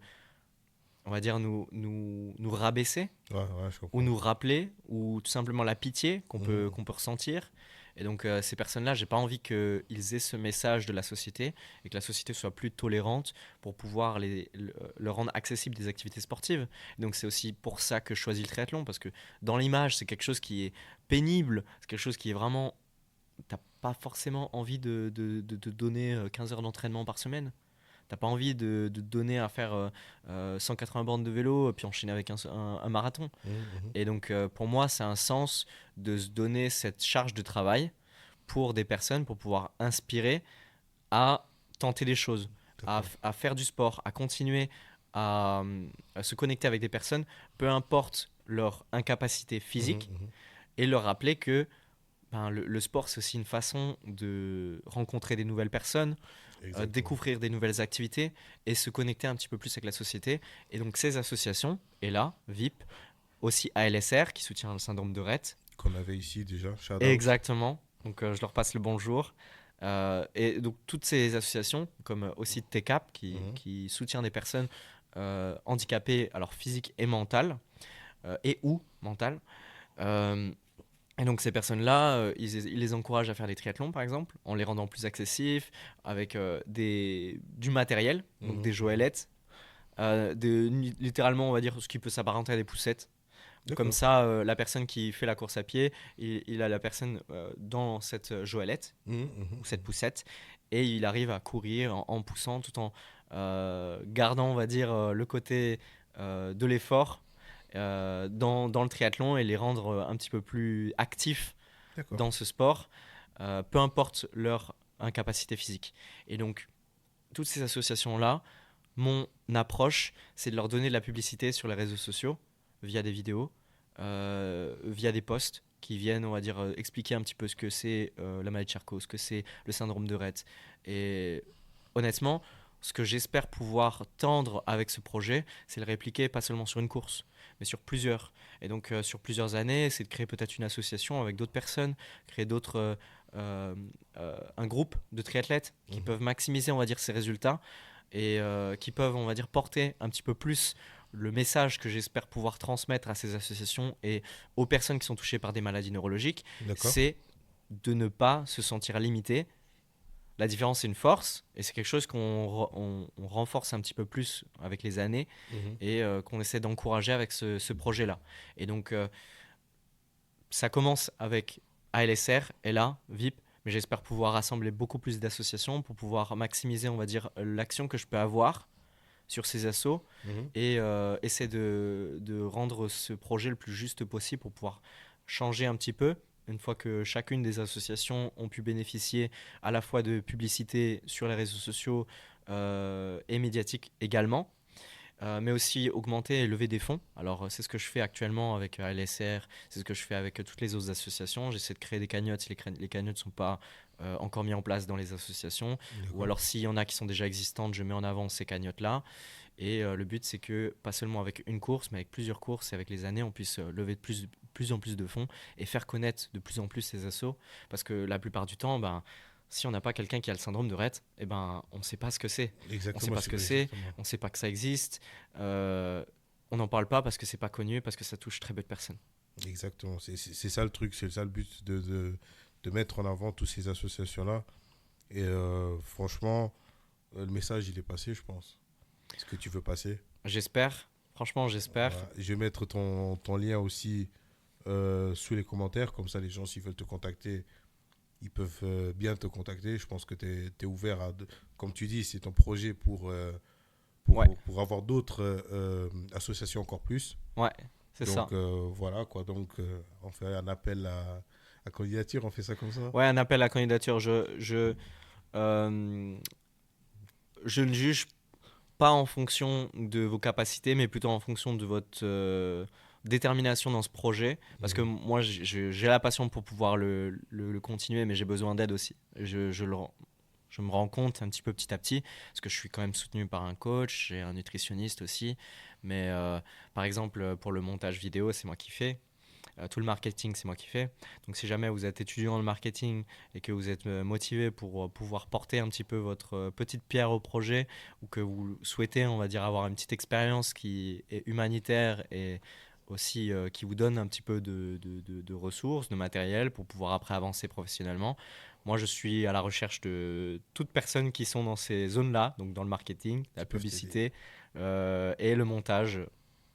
S2: on va dire, nous rabaisser
S1: Ouais, ouais, je
S2: ou
S1: comprends.
S2: nous rappeler, ou tout simplement la pitié
S1: Mhm,
S2: qu'on peut ressentir. Et donc ces personnes-là, j'ai pas envie qu'ils aient ce message de la société et que la société soit plus tolérante pour pouvoir leur rendre accessible des activités sportives. Et donc c'est aussi pour ça que je choisis le triathlon, parce que dans l'image, c'est quelque chose qui est pénible, c'est quelque chose qui est vraiment... T'as pas forcément envie de donner 15 heures d'entraînement par semaine. T'as pas envie de donner à faire 180 bornes de vélo puis enchaîner avec un marathon.
S1: mhm, mhm.
S2: Et donc, pour moi, c'est un sens de se donner cette charge de travail pour des personnes, pour pouvoir inspirer à tenter des choses,
S1: D'accord.
S2: à faire du sport, à continuer à, à se connecter avec des personnes, peu importe leur incapacité
S1: Mhm,
S2: physique,
S1: mhm.
S2: et leur rappeler que ben, le sport, c'est aussi une façon de rencontrer des nouvelles personnes,
S1: Exactement.
S2: découvrir des nouvelles activités et se connecter un petit peu plus avec la société. Et donc, ces associations, et là, VIP, aussi ALSR qui soutient le syndrome de Rett.
S1: Qu'on avait ici déjà, shout out.
S2: Exactement. Donc je leur passe le bonjour. Et donc toutes ces associations, comme aussi TCAP
S1: Mhm,
S2: qui soutient des personnes handicapées, alors physiques et mentales, et ou mentales. Euh, et donc ces personnes-là, ils les encouragent à faire des triathlons par exemple, en les rendant plus accessifs, avec du matériel, donc des
S1: mhm, mhm.
S2: joëlettes, littéralement on va dire ce qui peut s'apparenter à des poussettes. Comme
S1: D'accord.
S2: ça, la personne qui fait la course à pied, il a la personne dans cette joëlette
S1: Mhm, mhm,
S2: ou cette
S1: mhm.
S2: poussette et il arrive à courir en poussant tout en gardant, on va dire, le côté de l'effort dans le triathlon et les rendre un petit peu plus actifs
S1: D'accord.
S2: dans ce sport, peu importe leur incapacité physique. Et donc, toutes ces associations-là, mon approche, c'est de leur donner de la publicité sur les réseaux sociaux via des vidéos, via des posts qui viennent, on va dire, expliquer un petit peu ce que c'est la maladie de Charcot, ce que c'est le syndrome de Rett. Et honnêtement, ce que j'espère pouvoir tendre avec ce projet, c'est le répliquer pas seulement sur une course, mais sur plusieurs. Et donc sur plusieurs années, c'est de créer peut-être une association avec d'autres personnes, créer un groupe de triathlètes qui
S1: Mhm.
S2: peuvent maximiser, on va dire, ces résultats et qui peuvent, on va dire, porter un petit peu plus le message que j'espère pouvoir transmettre à ces associations et aux personnes qui sont touchées par des maladies neurologiques,
S1: D'accord.
S2: c'est de ne pas se sentir limité. La différence, c'est une force, et c'est quelque chose on renforce un petit peu plus avec les années,
S1: Mhm.
S2: et qu'on essaie d'encourager avec ce projet-là. Et donc, ça commence avec ALSR, et là, VIP, mais j'espère pouvoir rassembler beaucoup plus d'associations pour pouvoir maximiser, on va dire, l'action que je peux avoir sur ces assos
S1: Mhm.
S2: et essayer de rendre ce projet le plus juste possible pour pouvoir changer un petit peu. Une fois que chacune des associations ont pu bénéficier à la fois de publicité sur les réseaux sociaux et médiatiques également, mais aussi augmenter et lever des fonds. Alors, c'est ce que je fais actuellement avec LSR, c'est ce que je fais avec toutes les autres associations. J'essaie de créer des cagnottes si les cagnottes ne sont pas encore mis en place dans les associations. Ou
S1: D'accord.
S2: alors, s'il y en a qui sont déjà existantes, je mets en avant ces cagnottes-là. Et le but, c'est que, pas seulement avec une course, mais avec plusieurs courses et avec les années, on puisse lever de plus en plus de fonds et faire connaître de plus en plus ces assos. Parce que la plupart du temps, ben, si on n'a pas quelqu'un qui a le syndrome de Rett, eh ben, on ne sait pas ce que c'est. On ne sait
S1: Exactement,
S2: pas ce
S1: c'est
S2: que c'est,
S1: exactement.
S2: on ne sait pas que ça existe. Euh, on n'en parle pas parce que c'est pas connu, parce que ça touche très peu de personnes.
S1: Exactement. C'est ça le truc, c'est ça le but de mettre en avant toutes ces associations-là. Et franchement, Le message, il est passé, je pense. Ce que tu veux passer.
S2: J'espère. Franchement, j'espère.
S1: Voilà. Je vais mettre ton lien aussi sous les commentaires. Comme ça, les gens, s'ils veulent te contacter, ils peuvent bien te contacter. Je pense que tu es ouvert à... Comme tu dis, c'est ton projet
S2: Ouais,
S1: pour avoir d'autres associations encore plus.
S2: ouais, c'est ça.
S1: Donc, voilà, quoi. Donc, on fait un appel à candidature. On fait ça comme ça.
S2: Ouais, un appel à candidature. Euh, je ne juge pas en fonction de vos capacités, mais plutôt en fonction de votre détermination dans ce projet. Parce que
S1: Mhm.
S2: moi, j'ai la passion pour pouvoir le continuer, mais j'ai besoin d'aide aussi. Je me rends compte un petit peu petit à petit, parce que je suis quand même soutenu par un coach, j'ai un nutritionniste aussi. Mais par exemple, pour le montage vidéo, c'est moi qui fais. Tout le marketing, c'est moi qui fais. Donc si jamais vous êtes étudiant dans le marketing et que vous êtes motivé pour pouvoir porter un petit peu votre petite pierre au projet, ou que vous souhaitez, on va dire, avoir une petite expérience qui est humanitaire et aussi qui vous donne un petit peu de ressources, de matériel pour pouvoir après avancer professionnellement. Moi, je suis à la recherche de toutes personnes qui sont dans ces zones-là, donc dans le marketing, la
S1: Qui peuvent t'aider.
S2: publicité et le montage,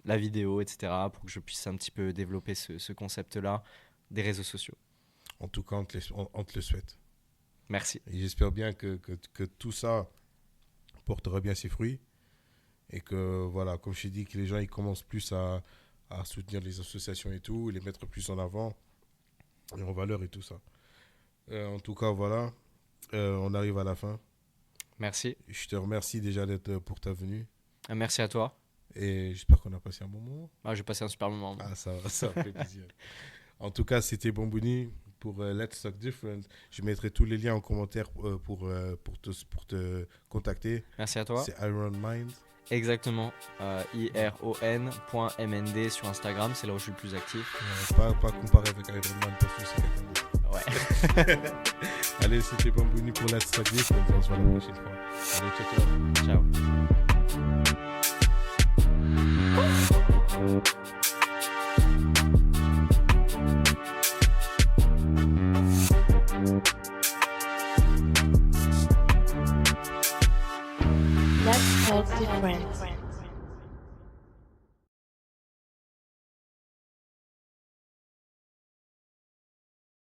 S2: la vidéo, etc., pour que je puisse un petit peu développer ce concept-là des réseaux sociaux.
S1: En tout cas, on te le souhaite.
S2: Merci.
S1: Et j'espère bien que tout ça portera bien ses fruits. Et que, voilà, comme je t'ai dit, que les gens ils commencent plus à soutenir les associations et tout, les mettre plus en avant et en valeur et tout ça. En tout cas, voilà, on arrive à la fin.
S2: Merci.
S1: Je te remercie déjà d'être pour ta venue.
S2: Merci à toi.
S1: Et j'espère qu'on a passé un bon moment.
S2: Ah, j'ai passé un super moment.
S1: Ah, ça fait plaisir. En tout cas, c'était Bambouni pour Let's Talk Different. Je mettrai tous les liens en commentaire pour te contacter.
S2: Merci à toi.
S1: C'est Iron Mind.
S2: Exactement. iron.mnd sur Instagram, c'est là où je suis le plus actif.
S1: Pas comparé avec Iron Man parce que c'est quelqu'un d'autre.
S2: Ouais.
S1: Allez, c'était Bambouni pour Let's Talk Different. On se voit la prochaine fois. Allez, ciao, ciao.
S2: Ciao.